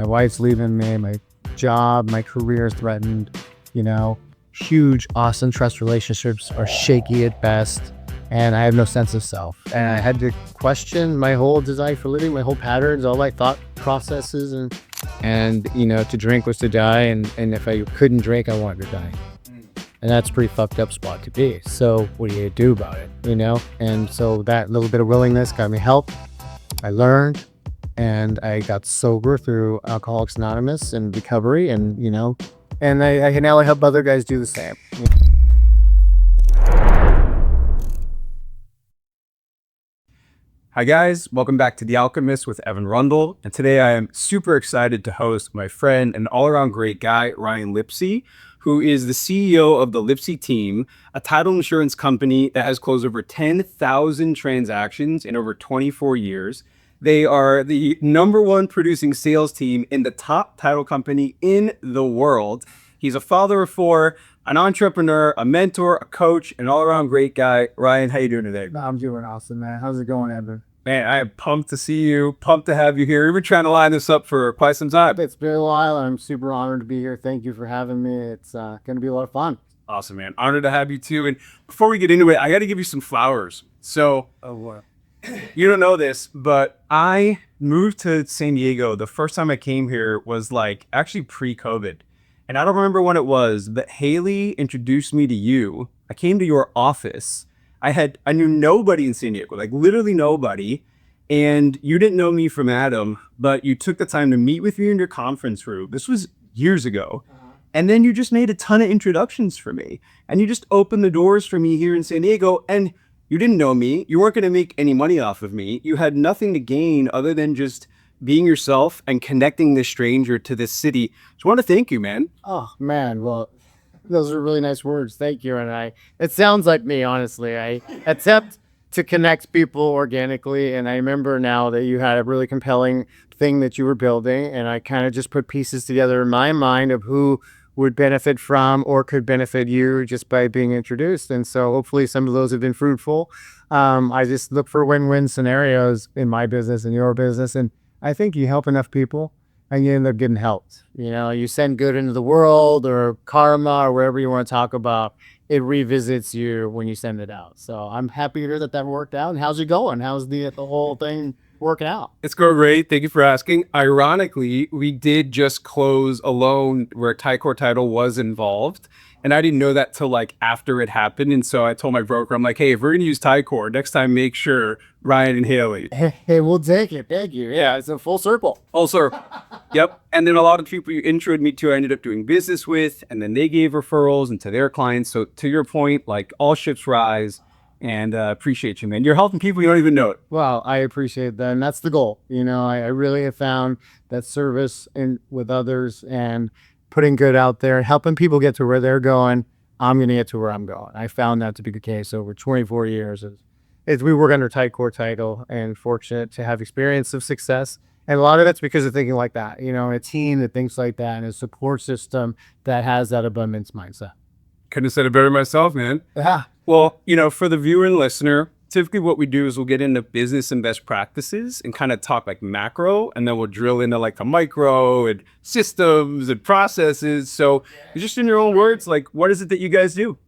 My wife's leaving me, my job, my career is threatened, huge, awesome trust relationships are shaky at best. And I have no sense of self. And I had to question my whole design for living, my whole patterns, all my thought processes. And to drink was to die. And if I couldn't drink, I wanted to die. And that's a pretty fucked up spot to be. So what do you do about it, And so that little bit of willingness got me help. I learned and I got sober through Alcoholics Anonymous and recovery. And, and I now help other guys do the same. Hi guys, welcome back to The Alchemists with Evan Rundle. And today I am super excited to host my friend and all-around great guy, Ryan Lipsey, who is the CEO of the Lipsey Team, a title insurance company that has closed over 10,000 transactions in over 24 years. They are the #1 producing sales team in the top title company in the world. He's a father of 4, an entrepreneur, a mentor, a coach, an all-around great guy. Ryan, how you doing today? I'm doing awesome, man. How's it going, Evan? Man, I am pumped to see you, pumped to have you here. We've been trying to line this up for quite some time. It's been a while. I'm super honored to be here. Thank you for having me. It's going to be a lot of fun. Awesome, man. Honored to have you too. And before we get into it, I got to give you some flowers. So, you don't know this, but I moved to San Diego. The first time I came here was actually pre-COVID. And I don't remember when it was, but Haley introduced me to you. I came to your office. I knew nobody in San Diego, literally nobody. And you didn't know me from Adam, but you took the time to meet with me in your conference room. This was years ago. And then you just made a ton of introductions for me. And you just opened the doors for me here in San Diego. And you didn't know me. You weren't going to make any money off of me. You had nothing to gain other than just being yourself and connecting this stranger to this city. So I want to thank you, man. Oh, man. Well, those are really nice words. Thank you. And it sounds like me, honestly. I attempt to connect people organically. And I remember now that you had a really compelling thing that you were building. And I kind of just put pieces together in my mind of who would benefit from or could benefit you just by being introduced. And so hopefully some of those have been fruitful. I just look for win-win scenarios in my business and your business. And I think you help enough people and you end up getting helped. You send good into the world or karma or wherever you want to talk about, it revisits you when you send it out. So I'm happy to hear that worked out. And how's it going? How's the whole thing working out? It's going great. Thank you for asking. Ironically, we did just close a loan where Tycor Title was involved. And I didn't know that till after it happened. And so I told my broker, I'm like, hey, if we're going to use Tycor, next time make sure Ryan and Haley. Hey, we'll take it. Thank you. Yeah, it's a full circle. Full circle. Yep. And then a lot of people you introed me to, I ended up doing business with, and then they gave referrals into their clients. So to your point, all ships rise. And appreciate you, man. You're helping people you don't even know it. Well, I appreciate that. And that's the goal. I really have found that service with others and putting good out there, helping people get to where they're going. I'm going to get to where I'm going. I found that to be the case over 24 years. As we work under Tycor Title and fortunate to have experience of success. And a lot of it's because of thinking like that, a team that thinks like that and a support system that has that abundance mindset. Couldn't have said it better myself, man. Yeah. Well, for the viewer and listener, typically what we do is we'll get into business and best practices and kind of talk macro, and then we'll drill into the micro and systems and processes. So just in your own words, what is it that you guys do?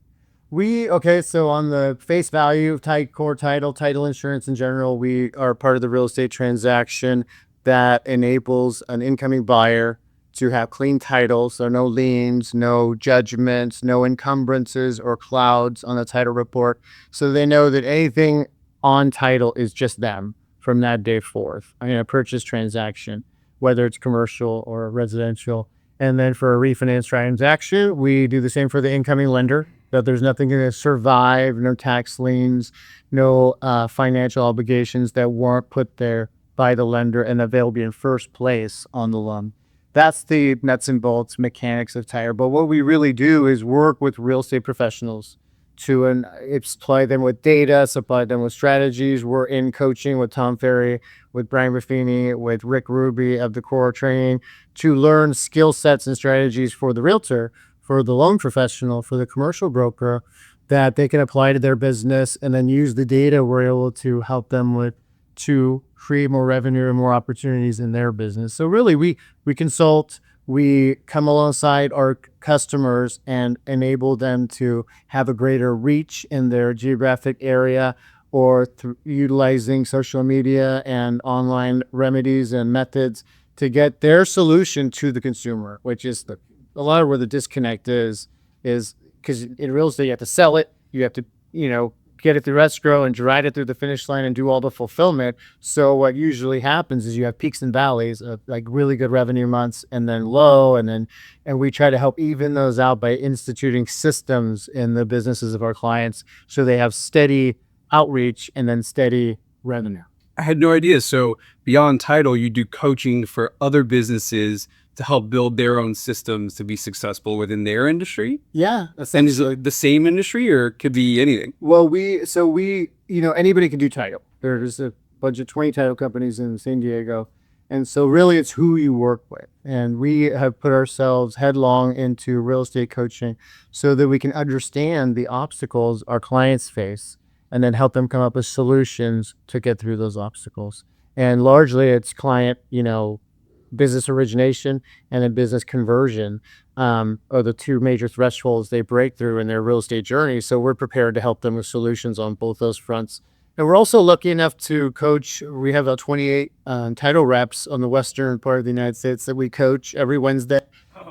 So on the face value of Tycor title insurance in general, we are part of the real estate transaction that enables an incoming buyer to have clean title, so no liens, no judgments, no encumbrances or clouds on the title report. So they know that anything on title is just them from that day forth. A purchase transaction, whether it's commercial or residential. And then for a refinance transaction, we do the same for the incoming lender, that there's nothing going to survive, no tax liens, no financial obligations that weren't put there by the lender and that they'll be in first place on the loan. That's the nuts and bolts mechanics of title. But what we really do is work with real estate professionals to supply them with data, supply them with strategies. We're in coaching with Tom Ferry, with Brian Buffini, with Rick Ruby of the Core Training to learn skill sets and strategies for the realtor, for the loan professional, for the commercial broker that they can apply to their business and then use the data. We're able to help them with to create more revenue and more opportunities in their business. So really, we consult, we come alongside our customers and enable them to have a greater reach in their geographic area, or through utilizing social media and online remedies and methods to get their solution to the consumer, which is a lot of where the disconnect is because in real estate, you have to sell it, you have to, get it through escrow and ride it through the finish line and do all the fulfillment. So what usually happens is you have peaks and valleys of like really good revenue months and then low, and we try to help even those out by instituting systems in the businesses of our clients so they have steady outreach and then steady revenue. I had no idea. So beyond title, you do coaching for other businesses to help build their own systems to be successful within their industry? Yeah. And is it the same industry or it could be anything? Well, anybody can do title. There's a bunch of 20 title companies in San Diego. And so really it's who you work with. And we have put ourselves headlong into real estate coaching so that we can understand the obstacles our clients face and then help them come up with solutions to get through those obstacles. And largely it's client, business origination and then business conversion are the two major thresholds they break through in their real estate journey. So we're prepared to help them with solutions on both those fronts. And we're also lucky enough to coach. We have about 28 title reps on the western part of the United States that we coach every Wednesday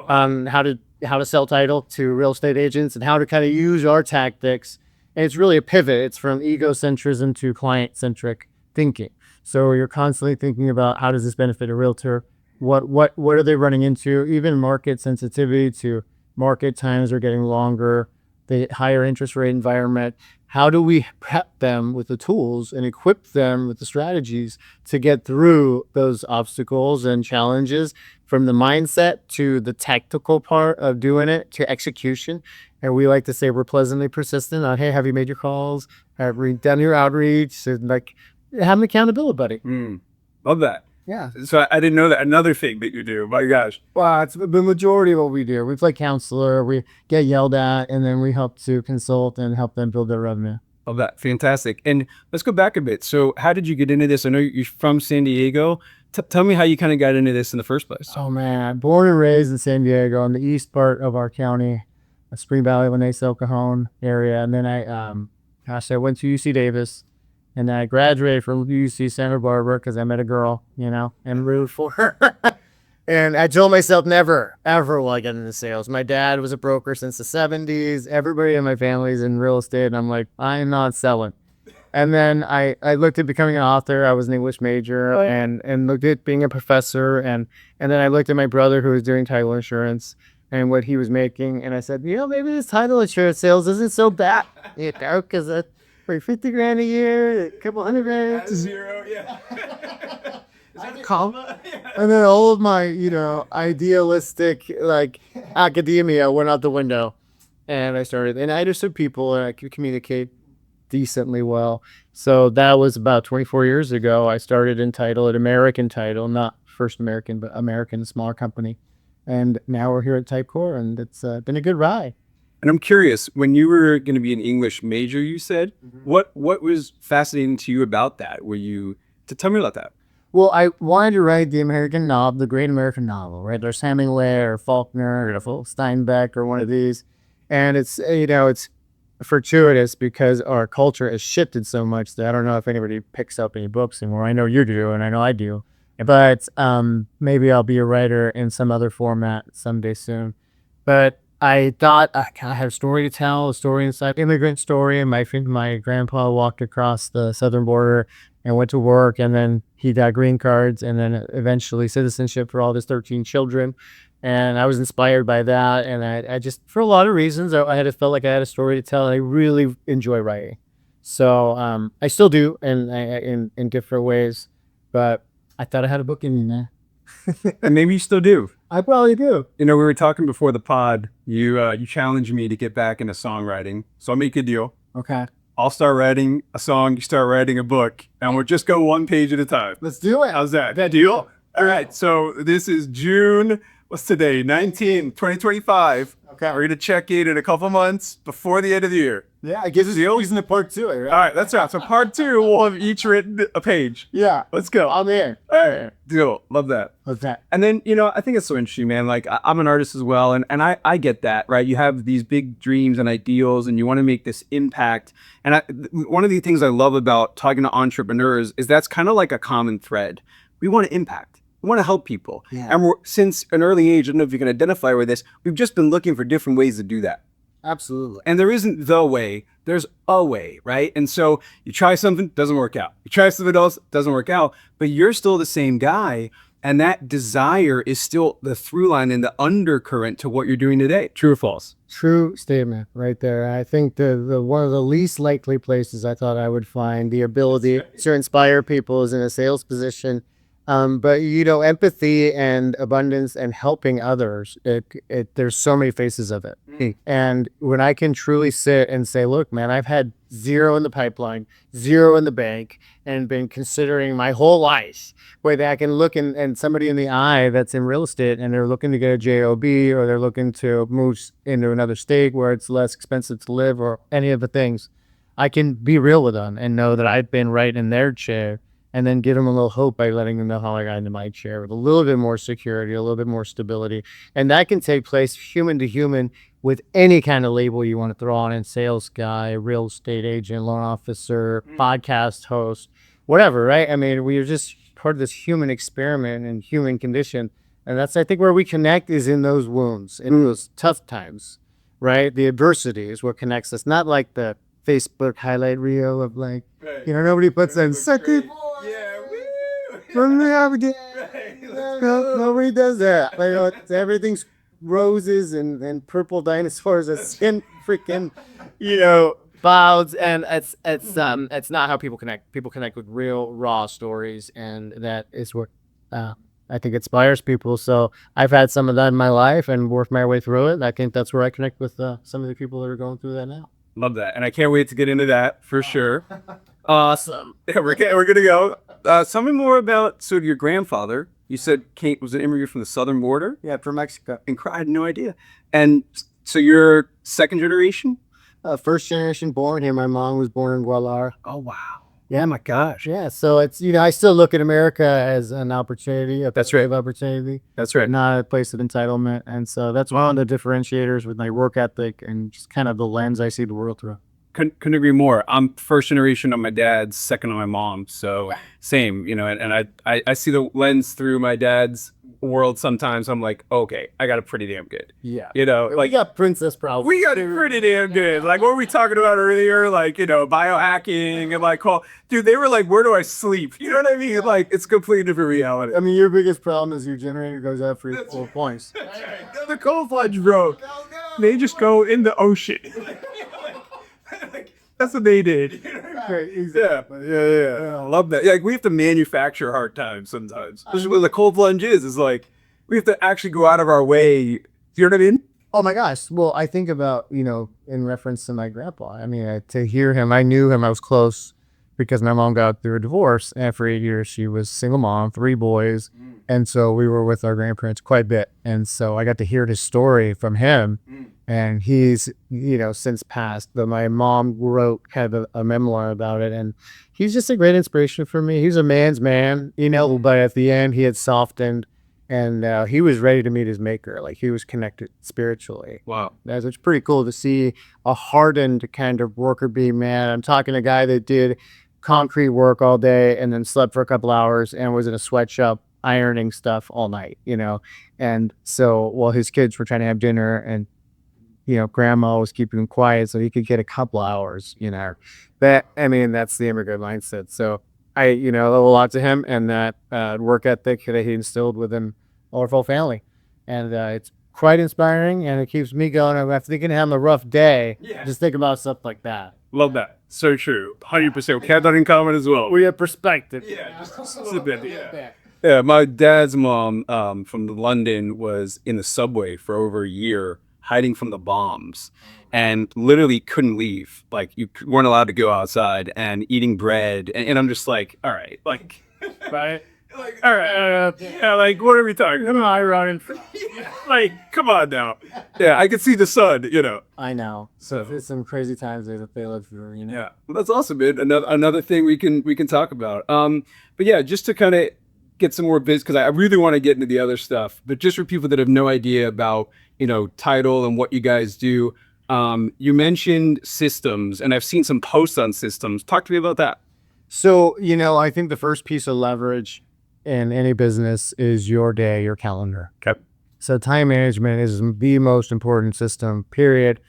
on how to sell title to real estate agents and how to kind of use our tactics. And it's really a pivot. It's from egocentrism to client-centric thinking. So you're constantly thinking about how does this benefit a realtor? What are they running into? Even market sensitivity to market times are getting longer, the higher interest rate environment. How do we prep them with the tools and equip them with the strategies to get through those obstacles and challenges, from the mindset to the tactical part of doing it to execution? And we like to say we're pleasantly persistent on, hey, have you made your calls? Have you done your outreach? And have an accountability buddy. Love that. Yeah. So I didn't know that. Another thing that you do. My gosh. Well, it's the majority of what we do. We play counselor, we get yelled at, and then we help to consult and help them build their revenue. Love that. Fantastic. And let's go back a bit. So how did you get into this? I know you're from San Diego. Tell me how you kind of got into this in the first place. Oh, man. Born and raised in San Diego on the east part of our county, Spring Valley, Lanesa, El Cajon area. And then I went to UC Davis. And I graduated from UC Santa Barbara because I met a girl, and rooted for her. And I told myself never, ever will I get into sales. My dad was a broker since the 70s. Everybody in my family's in real estate. And I'm like, I'm not selling. And then I looked at becoming an author. I was an English major and looked at being a professor. And then I looked at my brother who was doing title insurance and what he was making. And I said, maybe this title insurance sales isn't so bad, because for $50,000 a year, a couple $100,000. Zero, yeah. And then all of my, idealistic academia went out the window, and I understood people and I could communicate decently well. So that was about 24 years ago. I started in title at American Title, not First American, but American, smaller company. And now we're here at Typecore, and it's been a good ride. And I'm curious, when you were going to be an English major, you said, what was fascinating to you about that? Tell me about that. Well, I wanted to write the great American novel, right? There's Hemingway or Faulkner or Steinbeck or one of these. And it's fortuitous because our culture has shifted so much that I don't know if anybody picks up any books anymore. I know you do, and I know I do. But maybe I'll be a writer in some other format someday soon. But I thought I kind of had a story to tell, a story inside, immigrant story. And my grandpa walked across the southern border and went to work, and then he got green cards and then eventually citizenship for all his 13 children. And I was inspired by that. And I just, for a lot of reasons, I felt like I had a story to tell. And I really enjoy writing. So I still do in different ways, but I thought I had a book in me, man. And maybe you still do. I probably do. We were talking before the pod. You challenged me to get back into songwriting. So I'll make a deal. Okay. I'll start writing a song. You start writing a book. And we'll just go one page at a time. Let's do it. How's that? That deal? All right. So this is June. What's today? 19th, 2025. Okay. We're going to check in a couple months before the end of the year. Yeah, it gives us the reason to part 2. Right? All right. That's right. So part 2, we'll have each written a page. Yeah. Let's go. I'm there. All right. Deal. Love that. What's that? And then, I think it's so interesting, man. Like, I'm an artist as well, and I get that, right? You have these big dreams and ideals, and you want to make this impact. And one of the things I love about talking to entrepreneurs is that's kind of like a common thread. We want to impact. We want to help people. Yeah. And since an early age, I don't know if you can identify with this, we've just been looking for different ways to do that. Absolutely. And there isn't the way, there's a way, right? And so you try something, doesn't work out. You try something else, doesn't work out, but you're still the same guy. And that desire is still the through line and the undercurrent to what you're doing today. True or false? True statement right there. I think the one of the least likely places I thought I would find the ability to inspire people is in a sales position. But empathy and abundance and helping others, there's so many faces of it. And when I can truly sit and say, look, man, I've had 0 in the pipeline, 0 in the bank, and been considering my whole life, where I can look and somebody in the eye that's in real estate and they're looking to get a job, or they're looking to move into another state where it's less expensive to live, or any of the things, I can be real with them and know that I've been right in their chair. And then give them a little hope by letting them know how I got into my chair with a little bit more security, a little bit more stability. And that can take place human to human with any kind of label you want to throw on in: sales guy, real estate agent, loan officer, podcast host, whatever, right? I mean, we are just part of this human experiment and human condition. And that's, I think, where we connect is in those wounds, in those tough times, right? The adversity is what connects us, not like the Facebook highlight reel of like, nobody puts in second. From the other nobody does that. Everything's roses and purple dinosaurs and freaking, clouds, and it's not how people connect. People connect with real, raw stories, and that is what I think inspires people. So I've had some of that in my life and worked my way through it. I think that's where I connect with some of the people that are going through that now. Love that. And I can't wait to get into that for sure. awesome. Yeah, we're going to go. Tell me more about, so your grandfather, you said was an immigrant from the southern border? Yeah, from Mexico. I had no idea. And so you're second generation? First generation born here. My mom was born in Guadalajara. Oh, wow. Yeah. Oh, my gosh. Yeah. So it's, I still look at America as an opportunity, That's right. opportunity, That's right. not a place of entitlement. And so that's one of the differentiators with my work ethic and just kind of the lens I see the world through. Couldn't agree more. I'm first generation on my dad's, second on my mom. So same, and I see the lens through my dad's world sometimes. I'm like, okay, I got it pretty damn good. Yeah. Like, we got princess problems. we got it pretty damn good. Like, what were we talking about earlier? Like, biohacking and like, dude, they were like, where do I sleep? You know what I mean? Like, it's a completely different reality. I mean, your biggest problem is your generator goes out for 4 points. The cold plunge broke. Oh, no. They just go in the ocean. That's what they did. Right, exactly. Yeah. I love that. Yeah, like we have to manufacture hard times sometimes. Especially what the cold plunge is like we have to actually go out of our way. You know what I mean? Oh my gosh. Well, I think about, in reference to my grandpa. I mean, to hear him, I knew him, I was close because my mom got through a divorce. And for 8 years, she was single mom, 3 boys. And so we were with our grandparents quite a bit. And so I got to hear his story from him. And he's, since passed, but my mom wrote kind of a memoir about it. And he's just a great inspiration for me. He's a man's man, but at the end he had softened and he was ready to meet his maker. Like he was connected spiritually. Wow. It's pretty cool to see a hardened kind of worker bee man. I'm talking a guy that did concrete work all day and then slept for a couple hours and was in a sweatshop ironing stuff all night, And so while his kids were trying to have dinner and grandma was keeping him quiet so he could get a couple hours, that's the immigrant mindset. So I, owe a lot to him and that work ethic that he instilled within our whole family. And it's quite inspiring and it keeps me going. If they can have a rough day, just think about stuff like that. Love that. So true. 100%. We have that in common as well. We have perspective. Yeah, just a bit. Yeah, my dad's mom from London was in the subway for over a year hiding from the bombs and literally couldn't leave. Like you weren't allowed to go outside and eating bread. And I'm just like, all right, like, Right. Like, all right, yeah, like, what are we talking? Am I running? Like, come on now. Yeah, I can see the sun, you know. I know. So It's some crazy times that they live through, you know. yeah, well, that's awesome, man. Another thing we can talk about. But yeah, just to kind of get some more biz, because I really want to get into the other stuff. But just for people that have no idea about, you know, title and what you guys do, you mentioned systems, and I've seen some posts on systems. Talk to me about that. So, you know, I think the first piece of leverage in any business is your day, your calendar. Okay. So time management is the most important system, period.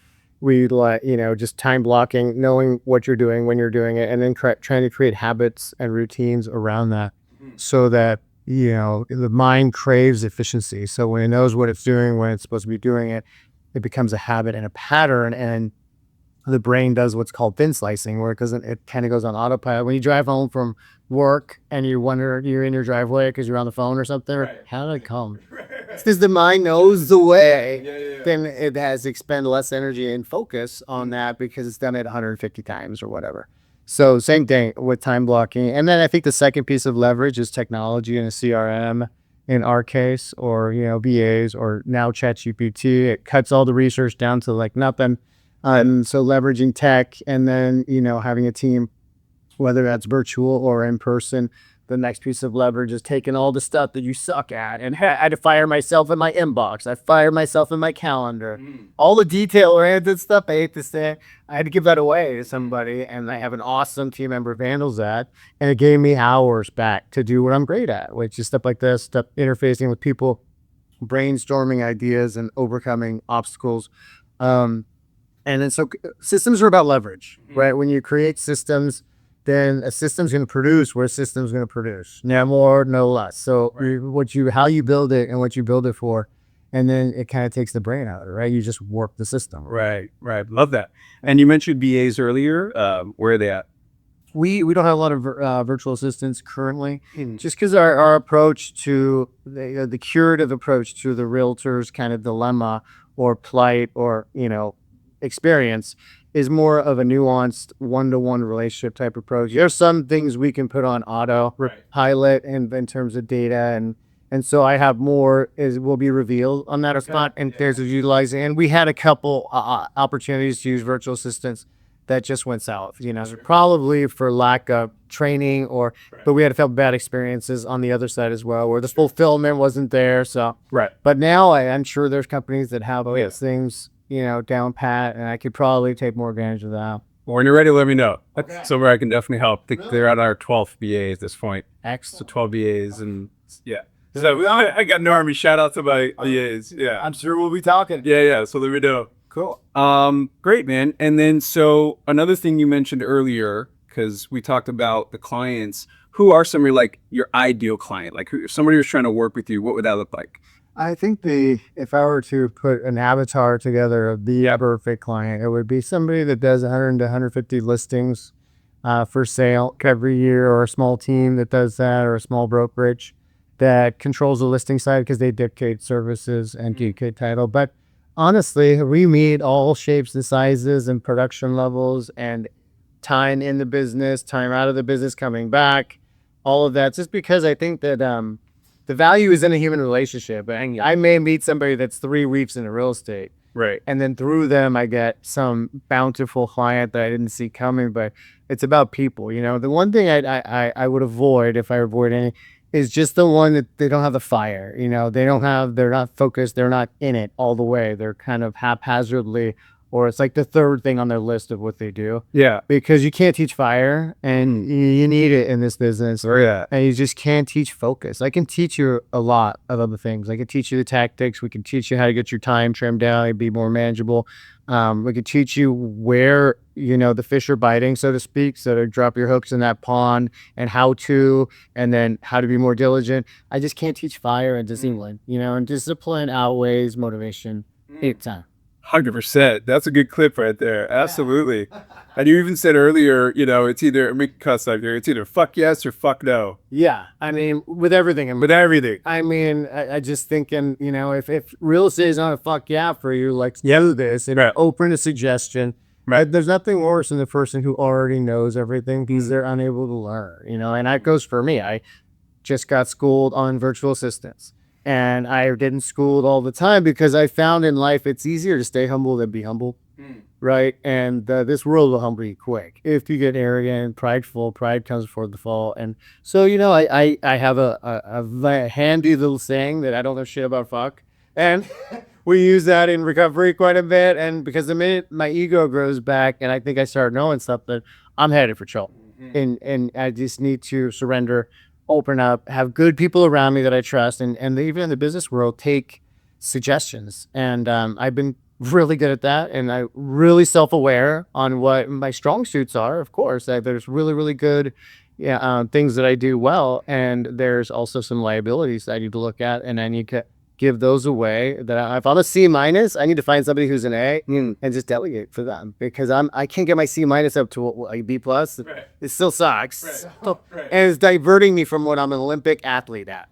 We like, you know, just time blocking, knowing what you're doing, when you're doing it, and then trying to create habits and routines around that so that, you know, the mind craves efficiency. So when it knows what it's doing, when it's supposed to be doing it, it becomes a habit and a pattern, and the brain does what's called thin slicing, where it kind of goes on autopilot. When you drive home from work and you wonder, you're in your driveway because you're on the phone or something, Right. how did it come? Because the mind knows the way, Yeah. then it has to expend less energy and focus on that because it's done it 150 times or whatever. So same thing with time blocking. And then I think the second piece of leverage is technology and a CRM in our case, or, you know, VAs, or now ChatGPT. It cuts all the research down to like nothing. So leveraging tech, and then, you know, having a team, whether that's virtual or in person. The next piece of leverage is taking all the stuff that you suck at, and I had to fire myself in my inbox. I fired myself in my calendar. All the detail-oriented stuff, I hate to say, I had to give that away to somebody, and I have an awesome team member who handles that, and it gave me hours back to do what I'm great at, which is stuff like this, stuff interfacing with people, brainstorming ideas, and overcoming obstacles. And then so systems are about leverage, right? When you create systems, then a system's going to produce where a system's going to produce. No more, no less. So how you build it and what you build it for, and then it kind of takes the brain out of it, right? You just work the system. Right. Love that. And you mentioned VAs earlier. Where are they at? We don't have a lot of virtual assistants currently, just because our approach to the curative approach to the realtor's kind of dilemma or plight or, you know, experience is more of a nuanced one-to-one relationship type approach. There's some things we can put on auto pilot in terms of data, and so I have more will be revealed on that spot, and there's utilizing. And we had a couple opportunities to use virtual assistants that just went south, you know, probably for lack of training but we had felt bad experiences on the other side as well, where the fulfillment wasn't there. So but now I'm sure there's companies that have those things, you know, down pat, and I could probably take more advantage of that. Well, when you're ready, let me know. So where I can definitely help. They're at our 12th VA at this point. Excellent. So 12 VAs, and yeah. So I got an army. Shout out to my VAs. Yeah. I'm sure we'll be talking. Yeah. So let me know. Cool. Great, man. And then so another thing you mentioned earlier, because we talked about the clients. Who are some of your ideal client? Like if somebody was trying to work with you, what would that look like? I think if I were to put an avatar together of the perfect client, it would be somebody that does 100 to 150 listings for sale every year, or a small team that does that, or a small brokerage that controls the listing side because they dictate services and dictate title. But honestly, we meet all shapes and sizes and production levels and time in the business, time out of the business, coming back, all of that, just because I think that the value is in a human relationship. And I may meet somebody that's 3 weeks in real estate. Right. And then through them, I get some bountiful client that I didn't see coming, but it's about people. You know, the one thing I would avoid, if I avoid any, is just the one that they don't have the fire. You know, they're not focused. They're not in it all the way. They're kind of haphazardly, or it's like the third thing on their list of what they do. Yeah. Because you can't teach fire, and you need it in this business. Oh, yeah. And you just can't teach focus. I can teach you a lot of other things. I can teach you the tactics. We can teach you how to get your time trimmed down and be more manageable. We could teach you where, you know, the fish are biting, so to speak, so to drop your hooks in that pond, and and then how to be more diligent. I just can't teach fire and discipline, you know, and discipline outweighs motivation 8 times. 100%. That's a good clip right there. Absolutely. And you even said earlier, you know, it's either, we can cuss out here, it's either fuck yes or fuck no. Yeah. I mean, with everything. With everything. I mean, I just thinking, you know, if real estate is not a fuck yeah for you, like, do this and open a suggestion. Right. There's nothing worse than the person who already knows everything because they're unable to learn, you know, and that goes for me. just got schooled on virtual assistants. And I didn't school all the time because I found in life it's easier to stay humble than be humble. Right. And this world will humble you quick. If you get arrogant, prideful, pride comes before the fall. And so, I have a handy little saying that I don't know shit about fuck. And we use that in recovery quite a bit. And because the minute my ego grows back and I think I start knowing something, I'm headed for trouble. And I just need to surrender, open up, have good people around me that I trust. And even in the business world, take suggestions. And I've been really good at that, and I really self-aware on what my strong suits are. Of course, there's really, really good things that I do well, and there's also some liabilities that I need to look at, and I need to give those away. That if I'm a C-, I need to find somebody who's an A and just delegate for them, because I can't get my C- up to a B+. It still sucks, and it's diverting me from what I'm an Olympic athlete at.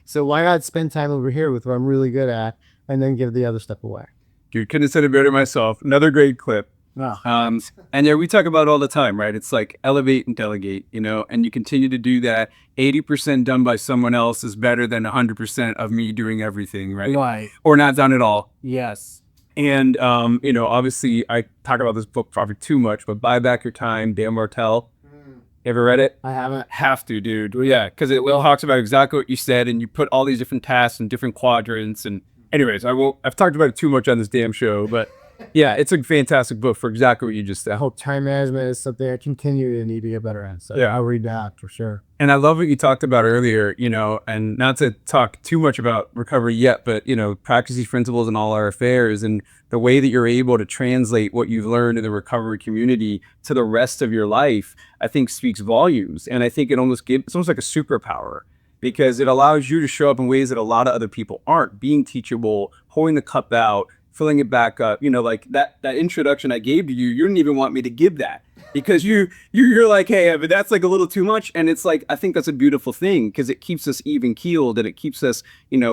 So why not spend time over here with what I'm really good at, and then give the other stuff away? Dude, couldn't have said it better myself. Another great clip. And yeah, we talk about it all the time, right? It's like elevate and delegate, and you continue to do that. 80% done by someone else is better than 100% of me doing everything, right? Right. Or not done at all. Yes. And, obviously I talk about this book probably too much, but Buy Back Your Time, Dan Martell. You ever read it? I haven't. Have to, dude. Well, yeah, because it talks about exactly what you said, and you put all these different tasks in different quadrants. And anyways, I've talked about it too much on this damn show, but yeah, it's a fantastic book for exactly what you just said. I hope time management is something I continue to need to get better at. So Yeah. I'll read that for sure. And I love what you talked about earlier, and not to talk too much about recovery yet, but, practice these principles in all our affairs, and the way that you're able to translate what you've learned in the recovery community to the rest of your life, I think speaks volumes. And I think it's almost like a superpower, because it allows you to show up in ways that a lot of other people aren't, being teachable, holding the cup out, filling it back up. Like that introduction I gave to you, you didn't even want me to give that, because you're like, hey, but that's like a little too much. And it's like, I think that's a beautiful thing, because it keeps us even keeled, and it keeps us,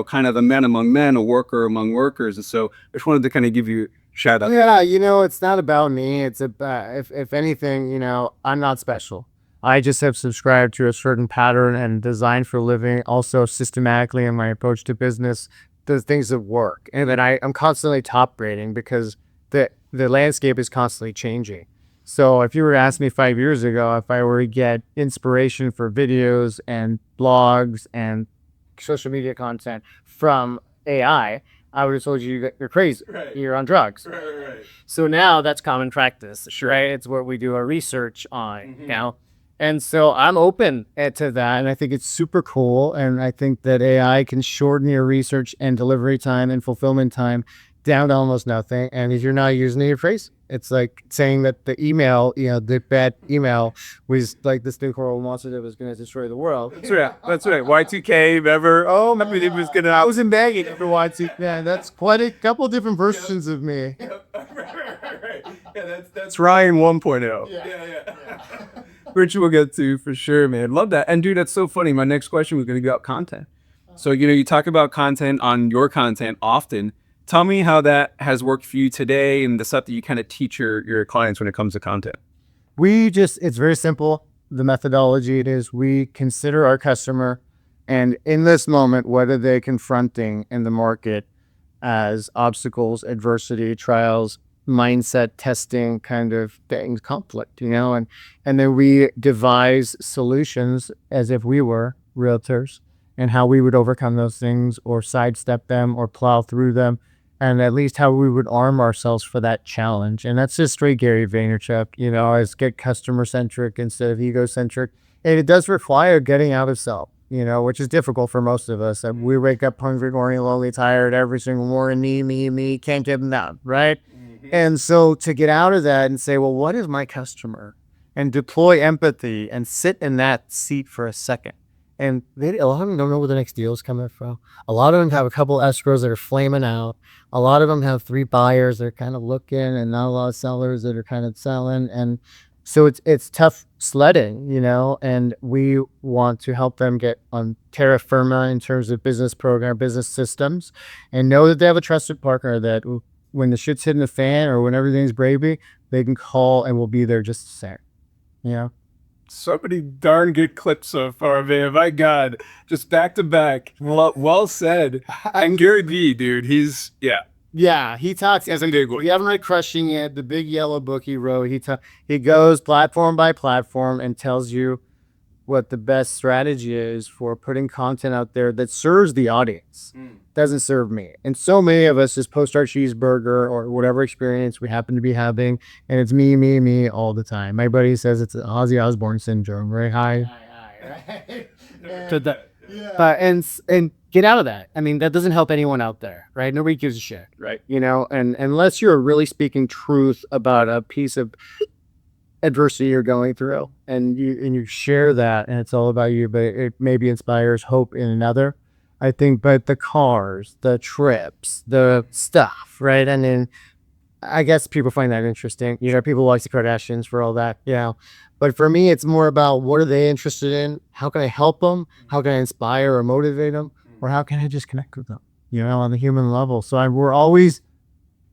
kind of a man among men, a worker among workers. And so I just wanted to kind of give you a shout out. Yeah, it's not about me. It's about, if anything, I'm not special. I just have subscribed to a certain pattern and design for living, also systematically in my approach to business, the things that work. And then I'm constantly top grading, because the landscape is constantly changing. So if you were to ask me 5 years ago, if I were to get inspiration for videos and blogs and social media content from AI, I would have told you you're crazy. Right. You're on drugs. Right. So now that's common practice, right? It's what we do our research on now. And so I'm open to that, and I think it's super cool. And I think that AI can shorten your research and delivery time and fulfillment time down to almost nothing. And if you're not using it, you're crazy. It's like saying that the email, the bad email was like this big horrible monster that was going to destroy the world. That's right. Y2K, remember? Oh, maybe it was going to... I was in begging for Y2K. Man, that's quite a couple different versions of me. Right. Yeah, that's Ryan 1.0. Yeah. Which we'll get to for sure, man. Love that. And dude, that's so funny. My next question was going to be about content. So, you talk about content on your content often. Tell me how that has worked for you today, and the stuff that you kind of teach your clients when it comes to content. It's very simple. The methodology it is, we consider our customer, and in this moment, what are they confronting in the market as obstacles, adversity, trials, mindset testing kind of things, conflict, and then we devise solutions as if we were realtors, and how we would overcome those things or sidestep them or plow through them, and at least how we would arm ourselves for that challenge. And that's just straight Gary Vaynerchuk, is get customer centric instead of egocentric. And it does require getting out of self, which is difficult for most of us. We wake up hungry, horny, lonely, tired every single morning, me, can't get them down, right? And so to get out of that and say, well, what is my customer? And deploy empathy and sit in that seat for a second. And a lot of them don't know where the next deal is coming from. A lot of them have a couple escrows that are flaming out. A lot of them have 3 buyers that are kind of looking, and not a lot of sellers that are kind of selling. And so it's tough sledding, and we want to help them get on terra firma in terms of business program, business systems, and know that they have a trusted partner that when the shit's hitting the fan or when everything's gravy, they can call and we'll be there just the same, so many darn good clips so far, man. My God, just back to back. Well said. And Gary Vee, dude, he's Yeah, he talks as we haven't read Crushing It, the big yellow book he wrote. He goes platform by platform and tells you what the best strategy is for putting content out there that serves the audience. Doesn't serve me. And so many of us just post our cheeseburger or whatever experience we happen to be having, and it's me all the time. My buddy says it's Ozzy Osbourne syndrome, right? Right? And get out of that. I mean, that doesn't help anyone out there, right? Nobody gives a shit, right. And unless you're really speaking truth about a piece of adversity you're going through, and you share that, and it's all about you, but it maybe inspires hope in another. I think, but the cars, the trips, the stuff, right? And then I guess people find that interesting. People like the Kardashians for all that, But for me, it's more about what are they interested in? How can I help them? How can I inspire or motivate them? Or how can I just connect with them, on the human level? So we're always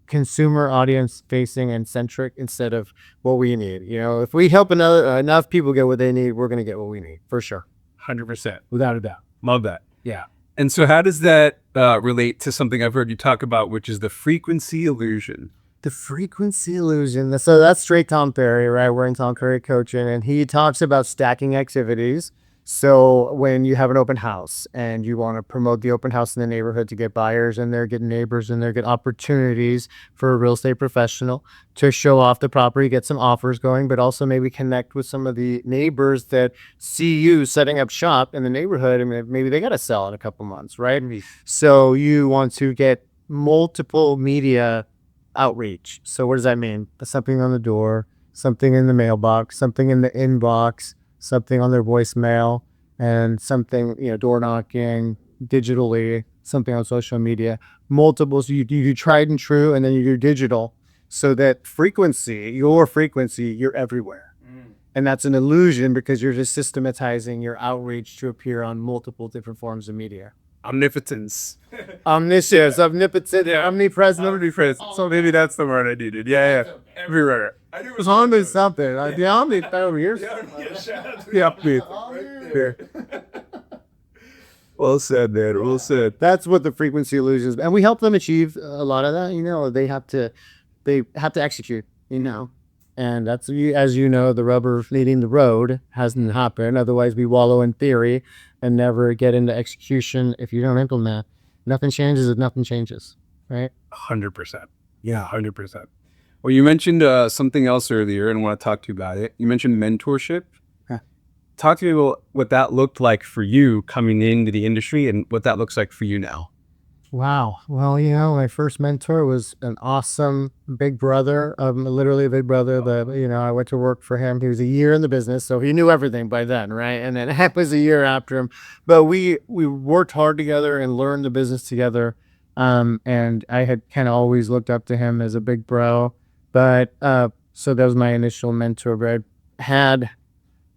consumer audience facing and centric instead of what we need. If we help enough people get what they need, we're going to get what we need for sure. 100%. Without a doubt. Love that. Yeah. And so how does that relate to something I've heard you talk about, which is the frequency illusion? The frequency illusion. So that's straight Tom Ferry, right? We're in Tom Ferry coaching, and he talks about stacking activities. So when you have an open house and you want to promote the open house in the neighborhood to get buyers in there, get neighbors in there, get opportunities for a real estate professional to show off the property, get some offers going, but also maybe connect with some of the neighbors that see you setting up shop in the neighborhood. And maybe they got to sell in a couple months, right? So you want to get multiple media outreach. So what does that mean? Something on the door, something in the mailbox, something in the inbox, something on their voicemail, and something, door knocking digitally, something on social media, multiple. So you do tried and true, and then you do digital, so that your frequency, you're everywhere. And that's an illusion because you're just systematizing your outreach to appear on multiple different forms of media. Omnipotence. Omniscience, omnipotent, omnipresent. So maybe that's the word I needed. Yeah. Everywhere. I knew it was on something. The omni over here. Well said, man. Well said. That's what the frequency illusion is, and we help them achieve a lot of that. They have to execute. And that's, as the rubber meeting the road hasn't happened. Otherwise, we wallow in theory and never get into execution. If you don't implement, nothing changes if nothing changes, right? 100%. Yeah, 100%. Well, you mentioned something else earlier, and I want to talk to you about it. You mentioned mentorship. Talk to me about what that looked like for you coming into the industry and what that looks like for you now. Wow. Well, my first mentor was an awesome big brother, literally a big brother that, I went to work for him. He was a year in the business, so he knew everything by then, right? And then it was a year after him. But we worked hard together and learned the business together. And I had kind of always looked up to him as a big bro. But so that was my initial mentor. But I had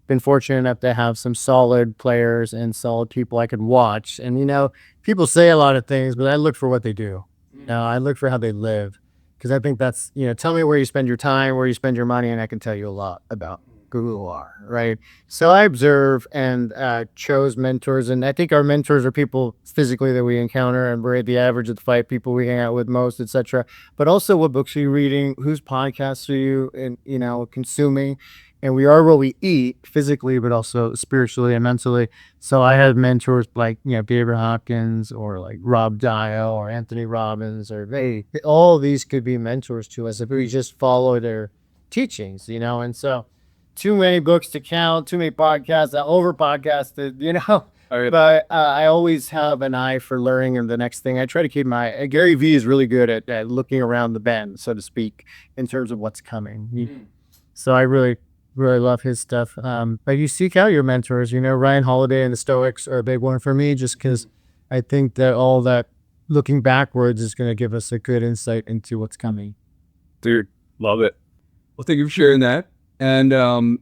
been fortunate enough to have some solid players and solid people I could watch. And, people say a lot of things, but I look for what they do. I look for how they live. Because I think that's, tell me where you spend your time, where you spend your money, and I can tell you a lot about who you are, right? So I observe and chose mentors. And I think our mentors are people physically that we encounter, and we're at the average of the 5 people we hang out with most, etc. But also, what books are you reading? Whose podcasts are you, consuming? And we are what we eat physically, but also spiritually and mentally. So I had mentors like, David Hawkins or like Rob Dial or Anthony Robbins, or all these could be mentors to us if we just follow their teachings, And so too many books to count, too many podcasts, I over podcasted, But I always have an eye for learning and the next thing. I try to keep Gary Vee is really good at looking around the bend, so to speak, in terms of what's coming. So I really love his stuff. But you seek out your mentors. Ryan Holiday and the Stoics are a big one for me, just because I think that all that looking backwards is going to give us a good insight into what's coming. Dude, love it. Well, thank you for sharing that. And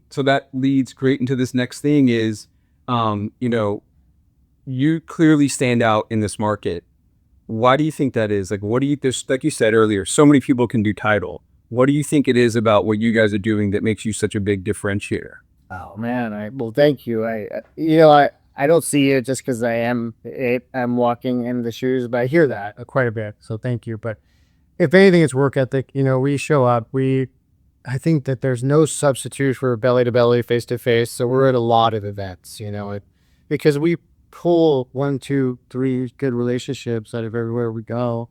so that leads great into this next thing is, you clearly stand out in this market. Why do you think that is? Like, like you said earlier, so many people can do title. What do you think it is about what you guys are doing that makes you such a big differentiator? Oh man, well, thank you. I don't see it just because I'm walking in the shoes, but I hear that quite a bit. So thank you. But if anything, it's work ethic. We show up. I think that there's no substitute for belly to belly, face to face. So we're at a lot of events, because we pull 1, 2, 3 good relationships out of everywhere we go.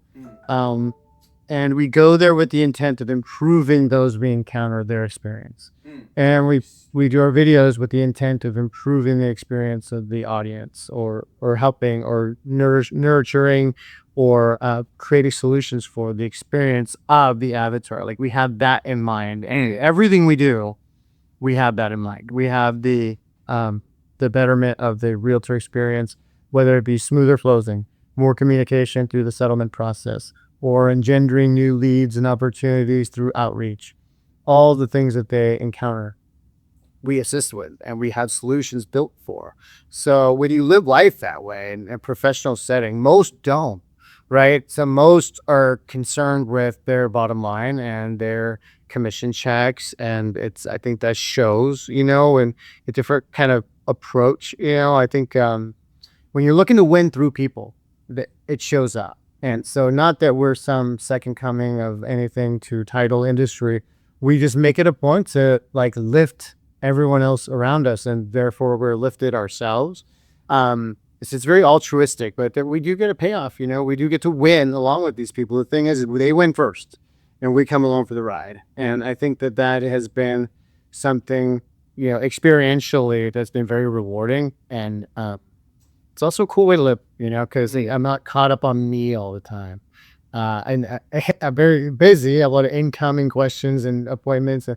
And we go there with the intent of improving those we encounter, their experience. And we do our videos with the intent of improving the experience of the audience, or helping, or nurturing, or creating solutions for the experience of the avatar. Like, we have that in mind, and everything we do, we have that in mind. We have the betterment of the realtor experience, whether it be smoother closing, more communication through the settlement process, or engendering new leads and opportunities through outreach. All the things that they encounter, we assist with, and we have solutions built for. So when you live life that way in a professional setting, most don't, right? So most are concerned with their bottom line and their commission checks, and I think that shows, and a different kind of approach. I think when you're looking to win through people, it shows up. And so, not that we're some second coming of anything to title industry, we just make it a point to lift everyone else around us, and therefore we're lifted ourselves. It's very altruistic, but we do get a payoff. We do get to win along with these people. The thing is, they win first, and we come along for the ride. And I think that has been something, experientially, that's been very rewarding. And it's also a cool way to live, because I'm not caught up on me all the time. And I'm very busy. I have a lot of incoming questions and appointments,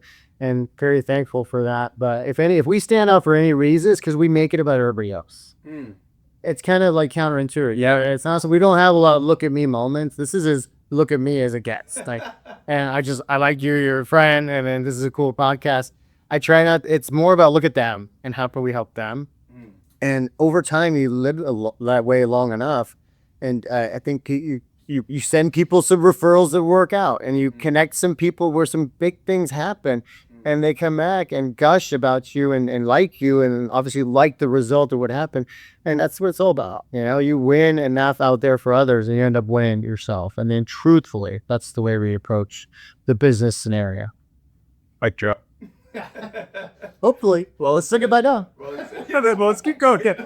and very thankful for that. But if we stand out for any reason, it's because we make it about everybody else. It's kind of like counterintuitive. Yeah, it's not. So we don't have a lot of look at me moments. This is as look at me as it gets. And I like you, you're a friend, and then this is a cool podcast. I try not. It's more about look at them and how can we help them. And over time, you live that way long enough, and I think you send people some referrals that work out, and you connect some people where some big things happen, and they come back and gush about you and like you, and obviously like the result of what happened. And that's what it's all about. You win enough out there for others, and you end up winning yourself. And then truthfully, that's the way we approach the business scenario. Mic drop. Hopefully. Well, let's say goodbye now. Let's keep going. Yeah.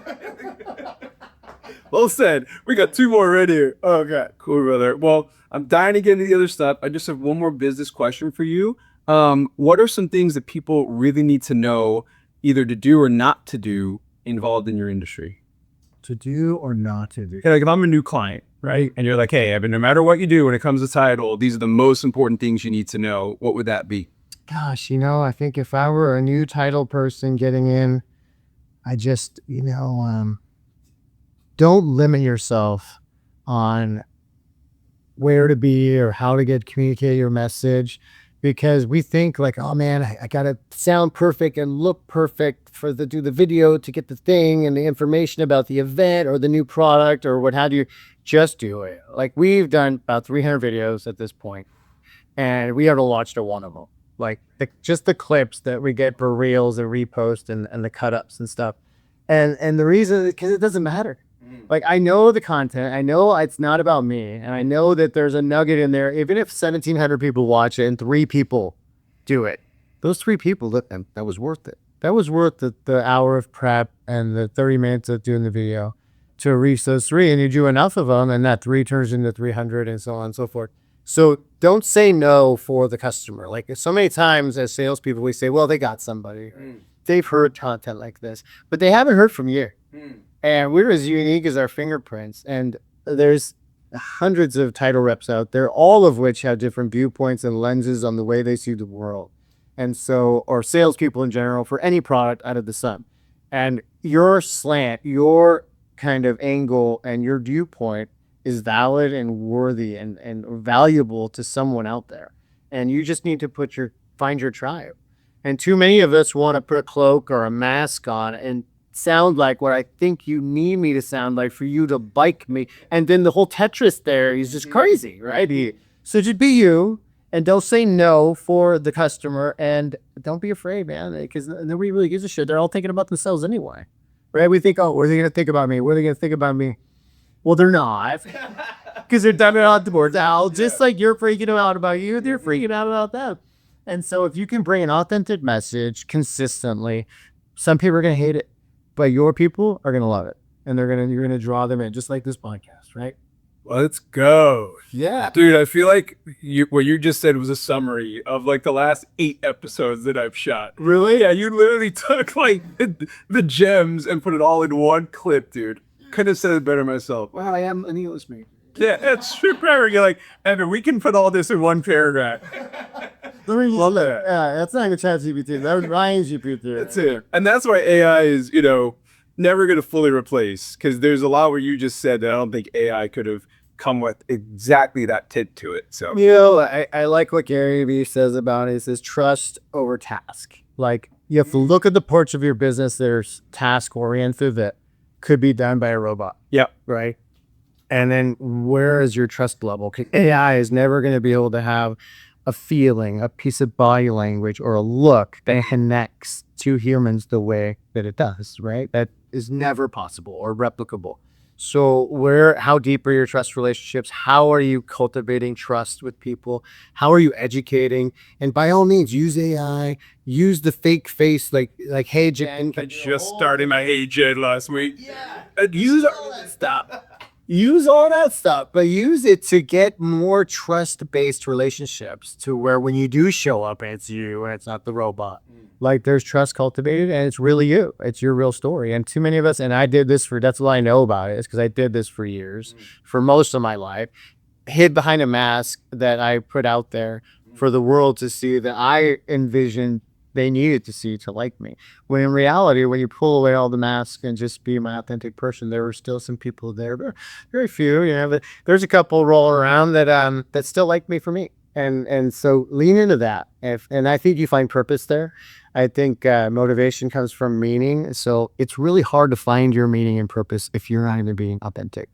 Well said. We got 2 more right here. Okay, cool, brother. Well, I'm dying to get into the other stuff. I just have one more business question for you. What are some things that people really need to know, either to do or not to do, involved in your industry? To do or not to do? Like, if I'm a new client, right, and you're like, hey, Evan, no matter what you do when it comes to title, these are the most important things you need to know. What would that be? Gosh, I think if I were a new title person getting in, I just, don't limit yourself on where to be or how to communicate your message, because we think oh man, I gotta sound perfect and look perfect do the video to get the thing and the information about the event or the new product or what have you. Just do it. We've done about 300 videos at this point, and we haven't watched one of them. Just the clips that we get for reels and repost and the cut ups and stuff. And the reason is because it doesn't matter. I know the content, I know it's not about me, and I know that there's a nugget in there. Even if 1,700 people watch it and 3 people do it, those 3 people, that was worth it. That was worth the hour of prep and the 30 minutes of doing the video to reach those 3. And you do enough of them, and that 3 turns into 300 and so on and so forth. So don't say no for the customer. So many times as salespeople, we say, well, they got somebody. They've heard content like this, but they haven't heard from you. And we're as unique as our fingerprints. And there's hundreds of title reps out there, all of which have different viewpoints and lenses on the way they see the world. And so, or salespeople in general, for any product out of the sun. And your slant, your kind of angle, and your viewpoint is valid and worthy and valuable to someone out there. And you just need to find your tribe. And too many of us want to put a cloak or a mask on and sound like what I think you need me to sound like for you to like me. And then the whole Tetris there is just crazy, right? So just be you And don't say no for the customer, and don't be afraid, man, because nobody really gives a shit. They're all thinking about themselves anyway, right? We think, oh, what are they going to think about me? What are they going to think about me? Well, they're not, because they're done it on the board now. Just like you're freaking out about you, they're freaking out about them. And so if you can bring an authentic message consistently, some people are going to hate it, but your people are going to love it, and you're going to draw them in, just like this podcast, right? Let's go. Yeah. Dude, I feel like what you just said was a summary of like the last 8 episodes that I've shot. Really? Yeah, you literally took like the gems and put it all in one clip, dude. Couldn't have said it better myself. Wow, I am an English major. Yeah, it's super. You're like, Evan, we can put all this in one paragraph. Love that. Yeah, that's not even ChatGPT. That was Ryan's GPT. That's it. And that's why AI is, never going to fully replace, because there's a lot where you just said that I don't think AI could have come with exactly that tip to it. So, I like what Gary Vee says about it. He says trust over task. Like, you have to look at the parts of your business that are task oriented that could be done by a robot. yeah. Right. And then where is your trust level? 'Cause AI is never going to be able to have a feeling, a piece of body language, or a look that connects to humans the way that it does, right? That is never possible or replicable. So how deep are your trust relationships? How are you cultivating trust with people? How are you educating? And by all means, use AI, use the fake face, like, hey, Jen. I just started my Hey Jed last week. Yeah. Use all that stuff. Use all that stuff, but use it to get more trust-based relationships, to where when you do show up, it's you and it's not the robot. Like, there's trust cultivated, and it's really you. It's your real story. And too many of us, and I did this that's what I know about it, is because I did this for years, for most of my life, hid behind a mask that I put out there for the world to see, that I envisioned they needed to see to like me. When in reality, when you pull away all the masks and just be my authentic person, there were still some people there, but very few. But there's a couple rolling around that still like me for me. And so lean into that. And I think you find purpose there. I think motivation comes from meaning. So it's really hard to find your meaning and purpose if you're not even being authentic,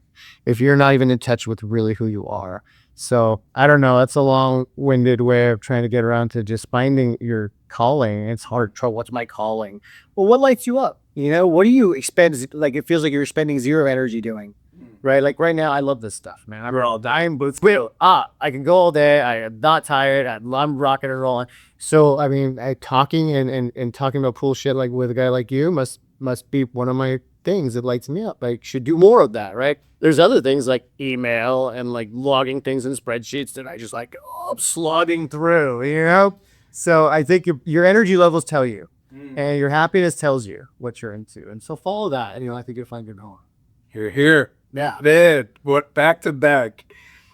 if you're not even in touch with really who you are. So I don't know. That's a long-winded way of trying to get around to just finding your calling. It's hard. What's my calling? Well, what lights you up? What do you expend? Like, it feels like you're spending zero energy doing, right? Like right now, I love this stuff, man. I'm all dying, but I can go all day. I am not tired. I'm rocking and rolling. So, I mean, talking and talking about cool shit like with a guy like you must be one of my things that lights me up. I should do more of that, right? There's other things like email and like logging things in spreadsheets that I just like, I'm slogging through, So I think your energy levels tell you, and your happiness tells you what you're into. And so follow that, and I think you'll find good home. Here. Yeah. Man, what back to back.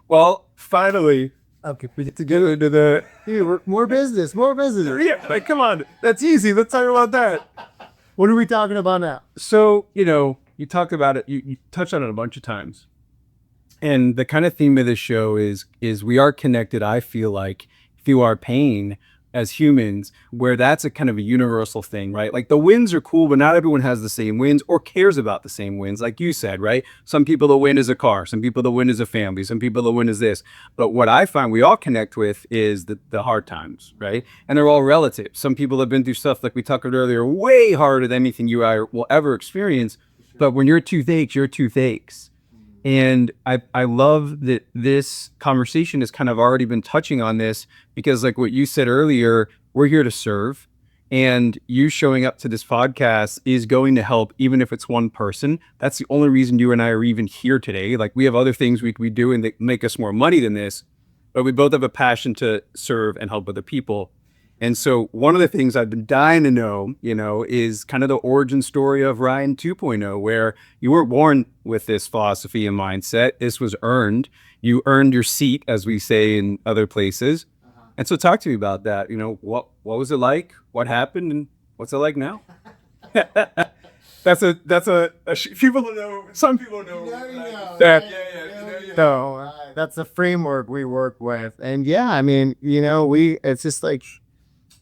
Well, finally, Okay. we get to get into the Dude, more business. yeah, like, come on, that's easy. Let's talk about that. What are we talking about now? So, you talked about it, you touched on it a bunch of times. And the kind of theme of this show is we are connected, I feel like, through our pain as humans, where that's a kind of a universal thing, right? Like, the wins are cool, but not everyone has the same wins or cares about the same wins, like you said, right? Some people, the win is a car. Some people, the win is a family. Some people, the win is this. But what I find we all connect with is the hard times, right? And they're all relative. Some people have been through stuff, like we talked about earlier, way harder than anything you I will ever experience. But when you're toothaches, you're toothaches. And I love that this conversation has kind of already been touching on this, because like what you said earlier, we're here to serve, and you showing up to this podcast is going to help, even if it's one person. That's the only reason you and I are even here today. Like, we have other things we do and that make us more money than this, but we both have a passion to serve and help other people. And so one of the things I've been dying to know, is kind of the origin story of Ryan 2.0, where you weren't born with this philosophy and mindset. This was earned. You earned your seat, as we say in other places. And so talk to me about that. What was it like? What happened? And what's it like now? That's a people don't know. Some people know. So that's a framework we work with. And yeah, I mean, it's just like,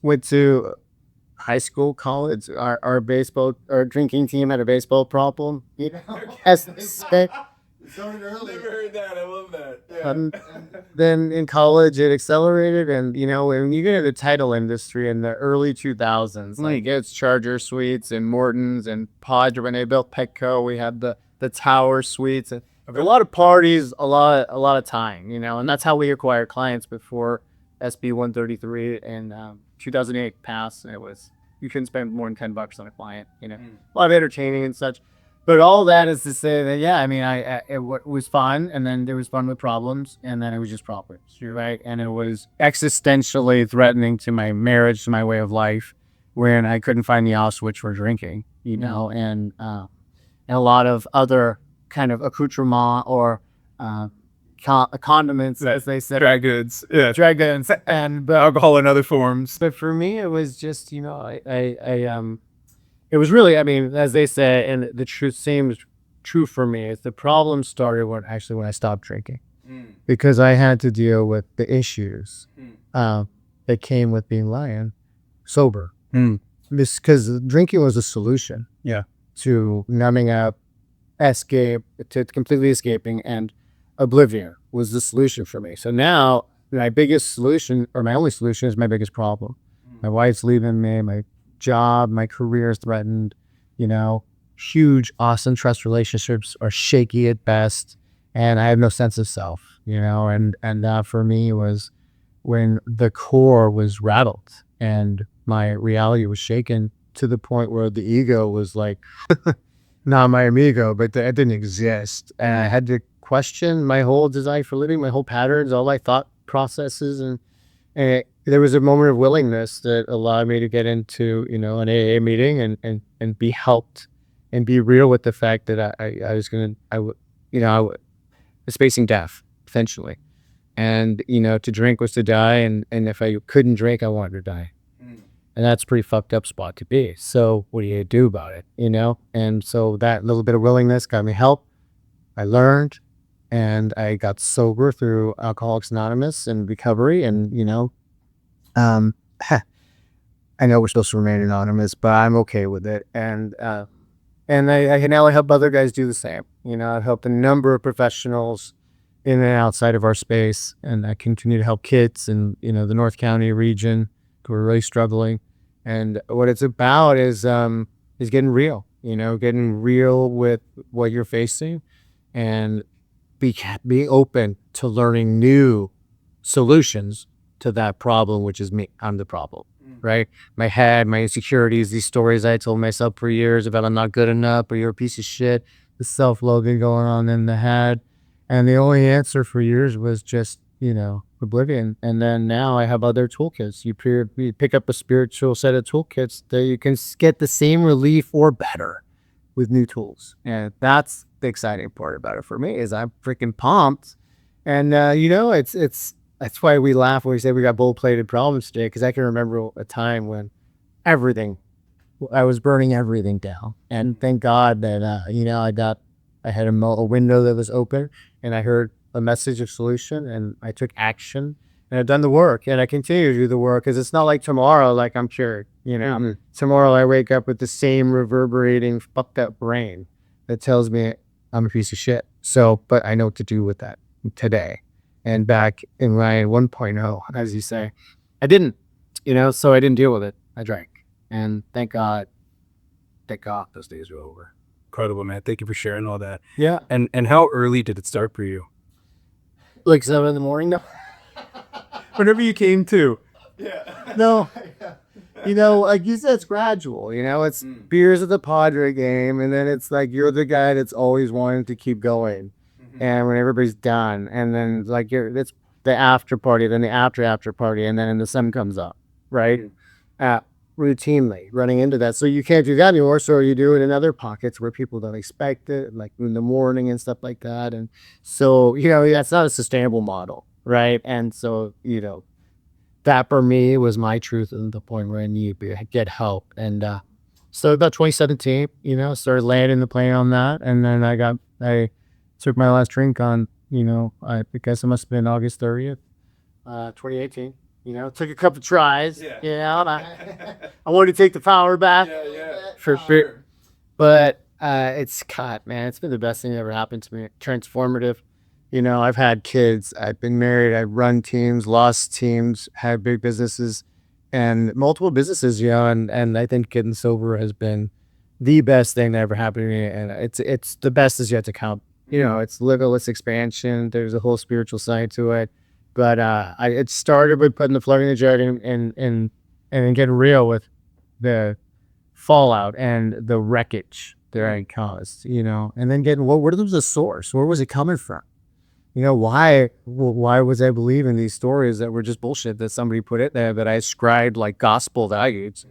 went to high school, college. Our drinking team had a baseball problem. Never heard that. I love that. Then in college it accelerated, and when you get into the title industry in the early 2000s, like it's Charger Suites and Morton's and Podge. When they built Petco, we had the Tower Suites, and a lot of parties, a lot of time, and that's how we acquire clients before SB 133 and 2008 passed. And it was, you couldn't spend more than $10 on a client, a lot of entertaining and such. But all that is to say that, yeah, I mean, it was fun, and then there was fun with problems, and then it was just problems, right? And it was existentially threatening to my marriage, to my way of life, when I couldn't find the off switch for drinking, and a lot of other kind of accoutrement or condiments, as they said. Dry goods. Yeah. Dry goods. And alcohol in other forms. But for me, it was just, it was really, I mean, as they say, and the truth seems true for me, is the problem started when I stopped drinking. Because I had to deal with the issues that came with being sober. Because drinking was a solution to numbing up, to completely escaping, and oblivion was the solution for me. So now my biggest solution, or my only solution, is my biggest problem. My wife's leaving me, my job, my career is threatened, huge, awesome trust relationships are shaky at best, and I have no sense of self, and that for me was when the core was rattled and my reality was shaken to the point where the ego was like, not my amigo, but it didn't exist. And I had to question my whole design for living, my whole patterns, all my thought processes, and there was a moment of willingness that allowed me to get into, an AA meeting and be helped and be real with the fact that I was facing death, essentially. And, to drink was to die. And if I couldn't drink, I wanted to die. And that's a pretty fucked up spot to be. So what do you do about it, And so that little bit of willingness got me help. I learned, and I got sober through Alcoholics Anonymous and recovery. And, I know we're supposed to remain anonymous, but I'm okay with it. And I now help other guys do the same. I've helped a number of professionals in and outside of our space, and I continue to help kids in, the North County region who are really struggling. And what it's about is getting real, getting real with what you're facing, and being open to learning new solutions to that problem, which is me. I'm the problem, right? My head, my insecurities, these stories I told myself for years about I'm not good enough or you're a piece of shit, the self-loathing going on in the head. And the only answer for years was just, oblivion. And then now I have other toolkits. You pick up a spiritual set of toolkits that you can get the same relief or better with new tools. And that's the exciting part about it for me, is I'm freaking pumped. And, that's why we laugh when we say we got gold-plated problems today, because I can remember a time when I was burning everything down. And thank God that, I had a window that was open, and I heard a message of solution, and I took action, and I've done the work, and I continue to do the work, because it's not like tomorrow, like I'm cured, Tomorrow I wake up with the same reverberating fucked up brain that tells me I'm a piece of shit. So, but I know what to do with that today. And back in Ryan 1.0, as you say, I didn't, so I didn't deal with it. I drank. And thank God those days are over. Incredible, man. Thank you for sharing all that. Yeah. And how early did it start for you? Like 7 a.m. No. Whenever you came to. Yeah. No. Like you said, it's gradual. It's beers at the Padre game, and then it's like you're the guy that's always wanting to keep going. And when everybody's done, and then like it's the after party, then the after party, and then the sun comes up, right? Routinely running into that. So you can't do that anymore. So you do it in other pockets where people don't expect it, like in the morning and stuff like that. And so, that's not a sustainable model, right? And so, that for me was my truth at the point where I need to get help. And so about 2017, started landing the plane on that. And then I took my last drink on, I guess it must have been August 30th, 2018. Took a couple tries. Yeah. And I wanted to take the power back. Yeah. For sure. But It's God, man. It's been the best thing that ever happened to me. Transformative. You know, I've had kids. I've been married. I've run teams, lost teams, had big businesses, and multiple businesses. You know, and I think getting sober has been the best thing that ever happened to me. And it's the best is yet to come. You know, it's limitless expansion. There's a whole spiritual side to it. But it started with putting the floor in the jug and getting real with the fallout and the wreckage that I caused, you know, and then getting where was the source? Where was it coming from? You know, why was I believing these stories that were just bullshit that somebody put in there that I ascribed like gospel values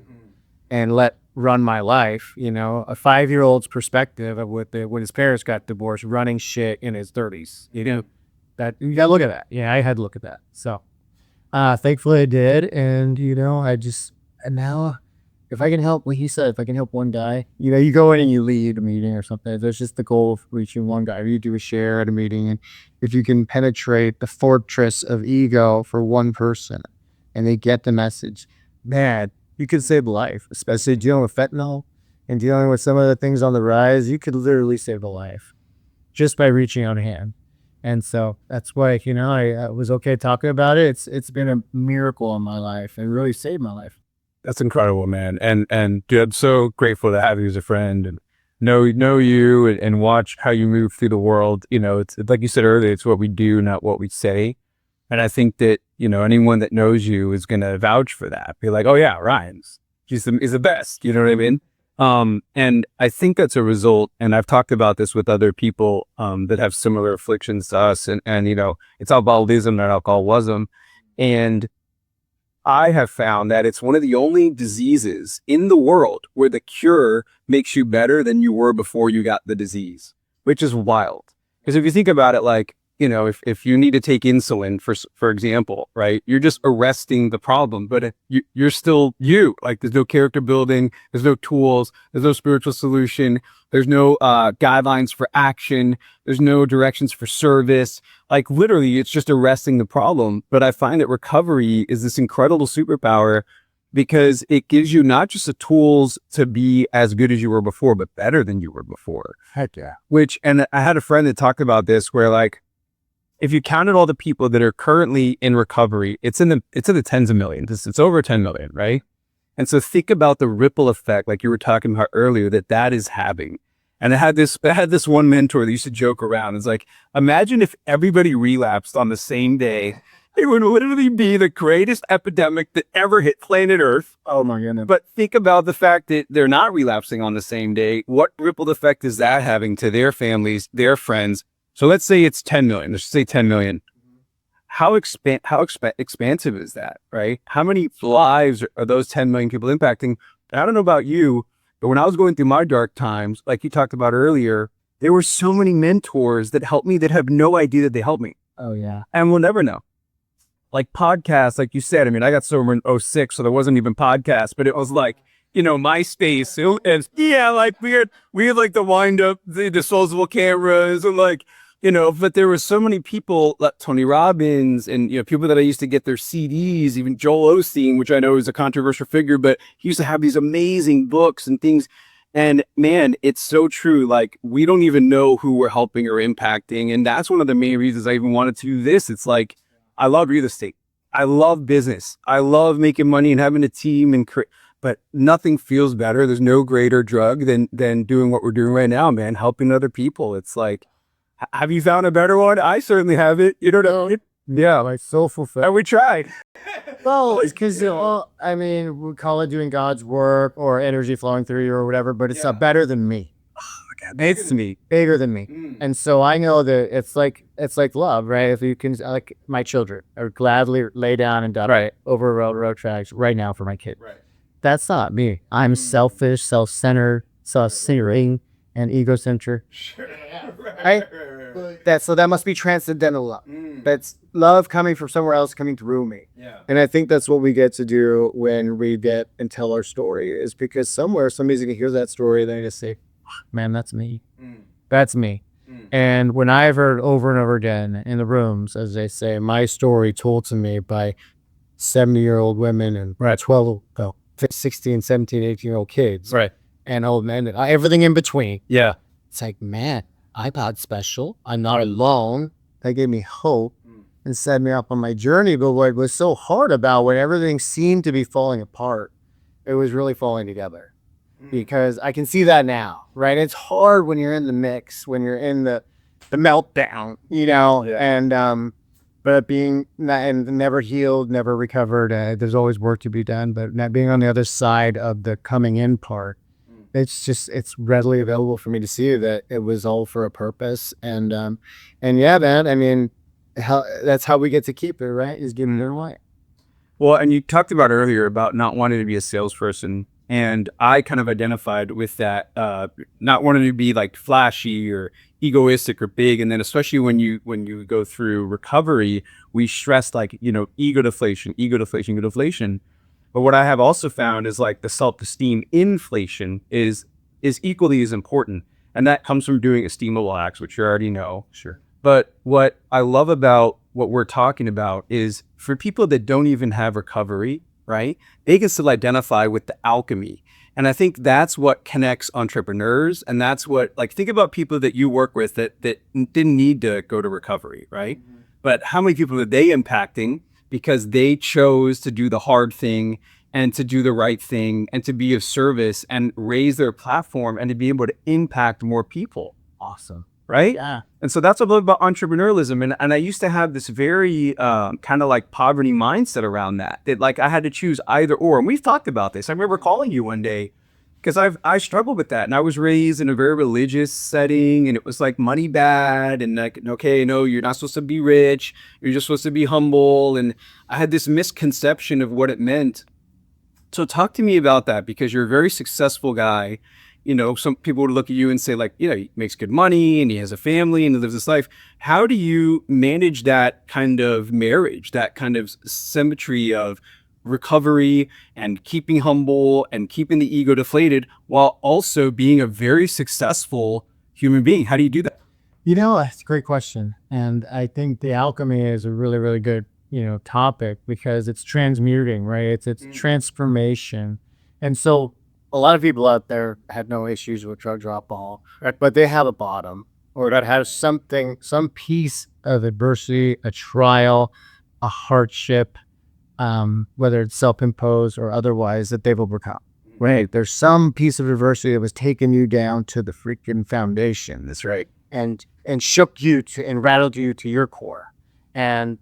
and let run my life? You know, a 5-year-old's perspective of when his parents got divorced, running shit in his 30s. You know, that you gotta look at that. Yeah, I had to look at that. So thankfully I did, and you know, and now if I can help, like he said, if I can help one guy, you know, you go in and you lead a meeting or something. There's just the goal of reaching one guy. Or you do a share at a meeting, and if you can penetrate the fortress of ego for one person, and they get the message, man, you could save a life. Especially dealing with fentanyl and dealing with some of the things on the rise, you could literally save a life just by reaching out a hand. And so that's why, you know, I was okay talking about it. It's been a miracle in my life and really saved my life. That's incredible, man. And dude, I'm so grateful to have you as a friend and know you and watch how you move through the world. You know, it's like you said earlier, it's what we do, not what we say. And I think that, you know, anyone that knows you is going to vouch for that. Be like, oh yeah, Ryan's, he's the best. You know what I mean? And I think that's a result. And I've talked about this with other people, that have similar afflictions to us. And, you know, it's alcoholism, not alcoholism. And I have found that it's one of the only diseases in the world where the cure makes you better than you were before you got the disease, which is wild. Because if you think about it, like, you know, if you need to take insulin, for example, right, you're just arresting the problem, but you're still you. Like, there's no character building, there's no tools, there's no spiritual solution, there's no guidelines for action, there's no directions for service. Like, literally, it's just arresting the problem. But I find that recovery is this incredible superpower because it gives you not just the tools to be as good as you were before, but better than you were before. Heck yeah. And I had a friend that talked about this where, like, if you counted all the people that are currently in recovery, it's in the tens of millions. It's over 10 million, right? And so think about the ripple effect, like you were talking about earlier, that is having. And I had this one mentor that used to joke around. It's like, imagine if everybody relapsed on the same day. It would literally be the greatest epidemic that ever hit planet Earth. Oh my goodness. But think about the fact that they're not relapsing on the same day. What ripple effect is that having to their families, their friends? So let's say it's 10 million. Let's say 10 million. How expansive is that, right? How many lives are those 10 million people impacting? And I don't know about you, but when I was going through my dark times, like you talked about earlier, there were so many mentors that helped me that have no idea that they helped me. Oh yeah. And we'll never know. Like podcasts, like you said, I mean, I got sober in 2006, so there wasn't even podcasts, but it was like, you know, MySpace. And yeah, like we had like the wind up, the disposable cameras and like, you know, but there were so many people like Tony Robbins and, you know, people that I used to get their CDs, even Joel Osteen, which I know is a controversial figure, but he used to have these amazing books and things. And man, it's so true. Like, we don't even know who we're helping or impacting. And that's one of the main reasons I even wanted to do this. It's like, I love real estate. I love business. I love making money and having a team but nothing feels better. There's no greater drug than doing what we're doing right now, man, helping other people. It's like, have you found a better one? I certainly have it. You know, Yeah, like so fulfilled. and we tried. Well, it's because, I mean, we call it doing God's work or energy flowing through you or whatever, but it's better than me. It's me. Bigger than me. And so I know that it's like love, right? If you can, like my children, I would gladly lay down and die over road tracks right now for my kid. Right. That's not me. I'm selfish, self-centered, self-centering, and egocentric. Sure. Right? So that must be transcendental love. That's love coming from somewhere else, coming through me. Yeah. And I think that's what we get to do when we get and tell our story, is because somewhere somebody's gonna hear that story and they just say, man, that's me. That's me. And when I've heard over and over again in the rooms, as they say, my story told to me by 70-year-old women and 16, 17, 18-year-old kids. Right. and old and everything in between. Yeah. It's like, man, I'm not special. I'm not alone. That gave me hope and set me up on my journey. But what was so hard about when everything seemed to be falling apart, it was really falling together. Because I can see that now, right? It's hard when you're in the mix, when you're in the meltdown, and but being and never healed, never recovered. There's always work to be done, but not being on the other side of the coming in part, it's readily available for me to see that it was all for a purpose. And yeah, man, I mean, that's how we get to keep it, right? Is giving it away. Well, and you talked about earlier about not wanting to be a salesperson. And I kind of identified with that, not wanting to be like flashy or egoistic or big. And then especially when you go through recovery, we stress like, ego deflation. But what I have also found is like the self-esteem inflation is equally as important. And that comes from doing esteemable acts, which you already know. Sure. But what I love about what we're talking about is for people that don't even have recovery, right? They can still identify with the alchemy. And I think that's what connects entrepreneurs. And that's what, like, think about people that you work with that didn't need to go to recovery, right? Mm-hmm. But how many people are they impacting because they chose to do the hard thing and to do the right thing and to be of service and raise their platform and to be able to impact more people? Awesome. Right? Yeah. And so that's what I love about entrepreneurialism. And I used to have this very kind of like poverty mindset around that like I had to choose either or. And we've talked about this. I remember calling you one day because I struggled with that. And I was raised in a very religious setting and it was like money bad and like, okay, no, you're not supposed to be rich. You're just supposed to be humble. And I had this misconception of what it meant. So talk to me about that because you're a very successful guy. Some people would look at you and say like, he makes good money and he has a family and he lives this life. How do you manage that kind of marriage, that kind of symmetry of recovery and keeping humble and keeping the ego deflated while also being a very successful human being? How do you do that? That's a great question. And I think the alchemy is a really, really good, topic because it's transmuting, right? It's transformation. And so a lot of people out there have no issues with drugs or alcohol, right? But they have a bottom or that has some piece of adversity, a trial, a hardship, whether it's self-imposed or otherwise that they've overcome, right? There's some piece of adversity that was taking you down to the freaking foundation. That's right. And shook you and rattled you to your core. And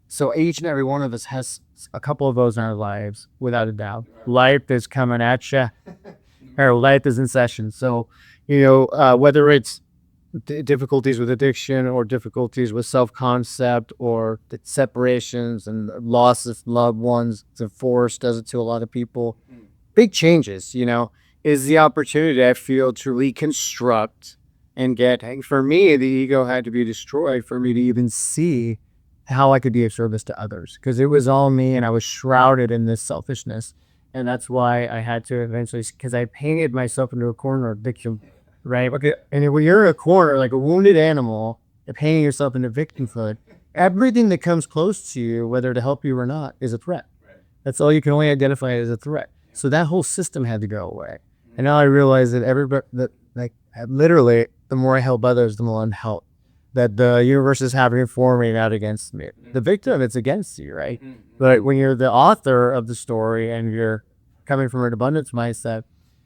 so each and every one of us has a couple of those in our lives, without a doubt. Life is coming at you, or life is in session. So, whether it's difficulties with addiction or difficulties with self-concept or separations and loss of loved ones, divorce does it to a lot of people. Big changes, is the opportunity I feel to reconstruct and for me, the ego had to be destroyed for me to even see how I could be of service to others because it was all me and I was shrouded in this selfishness. And that's why I had to eventually, because I painted myself into a corner of victim, right? Okay. And when you're in a corner, like a wounded animal, you're painting yourself into victimhood, everything that comes close to you, whether to help you or not, is a threat. Right. That's all you can only identify as a threat. So that whole system had to go away. And now I realize that literally, the more I help others, the more I'm helped. That the universe is happening for me, not against me. The victim, it's against you, right? But when you're the author of the story and you're coming from an abundance mindset,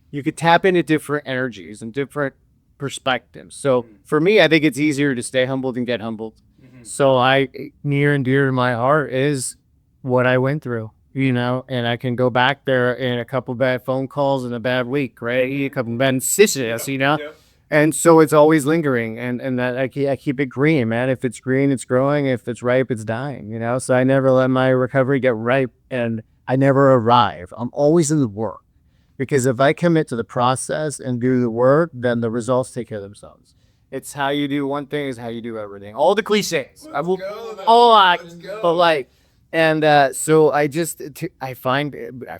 you could tap into different energies and different perspectives. So for me, I think it's easier to stay humbled than get humbled. So near and dear to my heart is what I went through, and I can go back there in a couple bad phone calls and a bad week, right? A couple bad decisions, Yep. And so it's always lingering, and that I keep it green, man. If it's green, it's growing. If it's ripe, it's dying, So I never let my recovery get ripe, and I never arrive. I'm always in the work, because if I commit to the process and do the work, then the results take care of themselves. It's how you do one thing is how you do everything. All the cliches. So I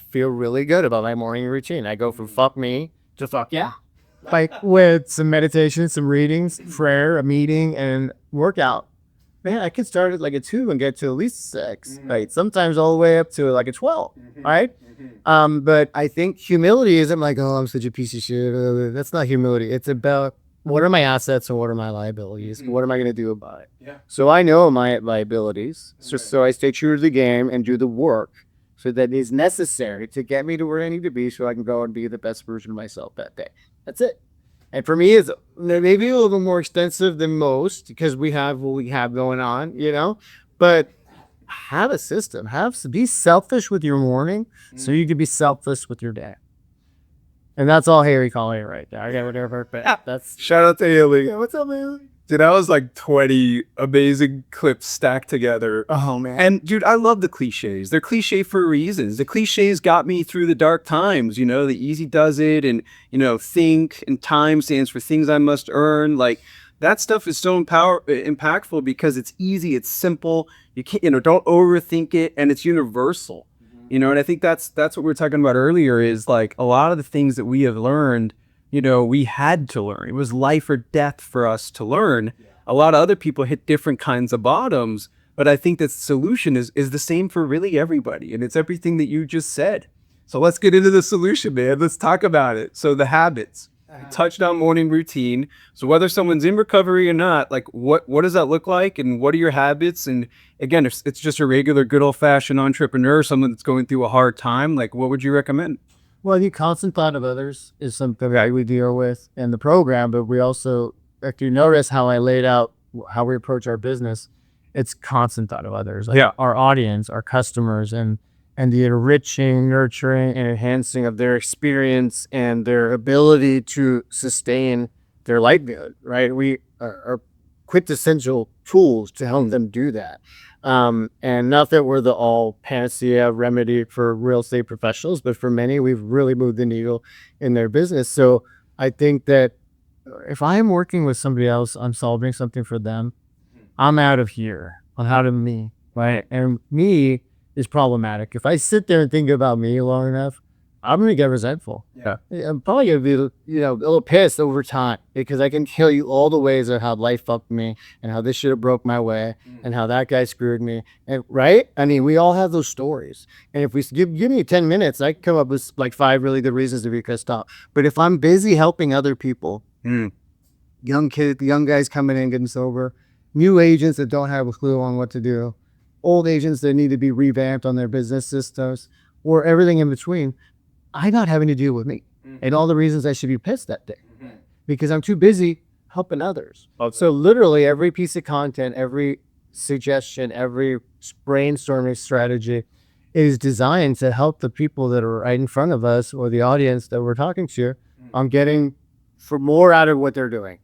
feel really good about my morning routine. I go from fuck me to fuck yeah. Like with some meditation, some readings, prayer, a meeting, and workout. man, I can start at like a 2 and get to at least 6, right? Sometimes all the way up to like a 12, right? But I think humility isn't like, oh, I'm such a piece of shit. That's not humility. It's about what are my assets and what are my liabilities? What am I going to do about it? Yeah. So I know my liabilities. So I stay true to the game and do the work so that is necessary to get me to where I need to be so I can go and be the best version of myself that day. That's it. And for me, it's maybe a little bit more extensive than most because we have what we have going on, but have a system. Be selfish with your morning so you can be selfless with your day. And that's all Harry calling it right there. I got whatever, but that's Shout out to Haley. yeah. What's up, man? Dude, that was like 20 amazing clips stacked together. Oh man. And dude, I love the cliches. They're cliche for reasons. The cliches got me through the dark times, the easy does it and, think and time stands for things I must earn. Like that stuff is so impactful because it's easy, it's simple. You can't, don't overthink it and it's universal. And I think that's what we were talking about earlier is like a lot of the things that we have learned, we had to learn. It was life or death for us to learn. A lot of other people hit different kinds of bottoms, but I think that the solution is the same for really everybody. And it's everything that you just said. So let's get into the solution, man. Let's talk about it. So the habits. Touchdown morning routine. So whether someone's in recovery or not, like what does that look like and what are your habits? And again, if it's just a regular good old fashioned entrepreneur, someone that's going through a hard time, like what would you recommend? Well, I think constant thought of others is something that we deal with in the program, but we also, if you notice how I laid out how we approach our business, it's constant thought of others. Like our audience, our customers, and the enriching, nurturing, and enhancing of their experience and their ability to sustain their livelihood, right? We are quintessential tools to help them do that. And not that we're the all panacea remedy for real estate professionals, but for many, we've really moved the needle in their business. So I think that if I'm working with somebody else on solving something for them, I'm out of here on how to me, right? And me is problematic. If I sit there and think about me long enough, I'm going to get resentful. Yeah. I'm probably going to be, a little pissed over time because I can tell you all the ways of how life fucked me and how this should have broke my way and how that guy screwed me. And right? I mean, we all have those stories. And if we give me 10 minutes, I can come up with like 5 really good reasons to be pissed off. But if I'm busy helping other people, young kids, young guys coming in, getting sober, new agents that don't have a clue on what to do, old agents that need to be revamped on their business systems, or everything in between, I'm not having to deal with me and all the reasons I should be pissed that day because I'm too busy helping others. So literally every piece of content, every suggestion, every brainstorming strategy is designed to help the people that are right in front of us or the audience that we're talking to on getting for more out of what they're doing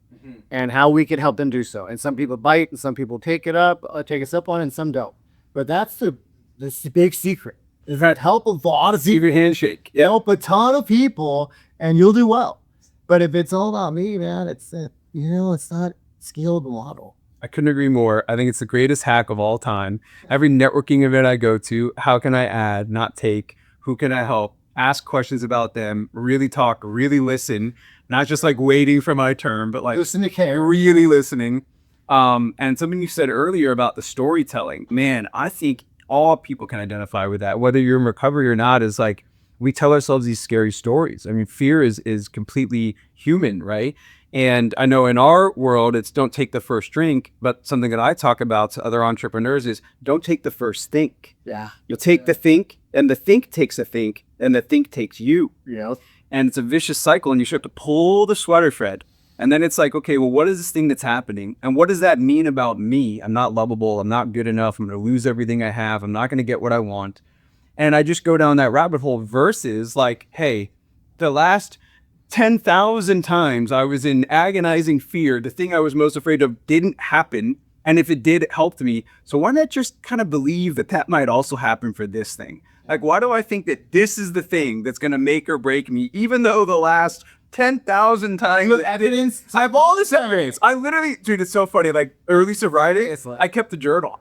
and how we can help them do so. And some people bite and some people take us up on it and some don't. But that's the big secret. Is that help a lot of people, handshake. help a ton of people, and you'll do well. But if it's all about me, man, it's it's not scalable model. I couldn't agree more. I think it's the greatest hack of all time. Every networking event I go to, how can I add, not take? Who can I help? Ask questions about them, really talk, really listen, not just like waiting for my turn, but like Listen to care. really listening. And something you said earlier about the storytelling, man, I think all people can identify with that, whether you're in recovery or not, is like we tell ourselves these scary stories. I mean, fear is completely human, right? And I know in our world, it's don't take the first drink, but something that I talk about to other entrepreneurs is don't take the first think. Yeah. You'll take the think, and the think takes a think, and the think takes you. Yeah. And it's a vicious cycle, and you have to pull the sweater thread. And then it's like, okay, well, what is this thing that's happening? And what does that mean about me? I'm not lovable. I'm not good enough. I'm going to lose everything I have. I'm not going to get what I want. And I just go down that rabbit hole versus like, hey, the last 10,000 times I was in agonizing fear, the thing I was most afraid of didn't happen. And if it did, it helped me. So why not just kind of believe that that might also happen for this thing? Like, why do I think that this is the thing that's going to make or break me, even though the last 10,000 times With evidence? I have all this evidence. I literally, dude, it's so funny. Like early sobriety, I kept a journal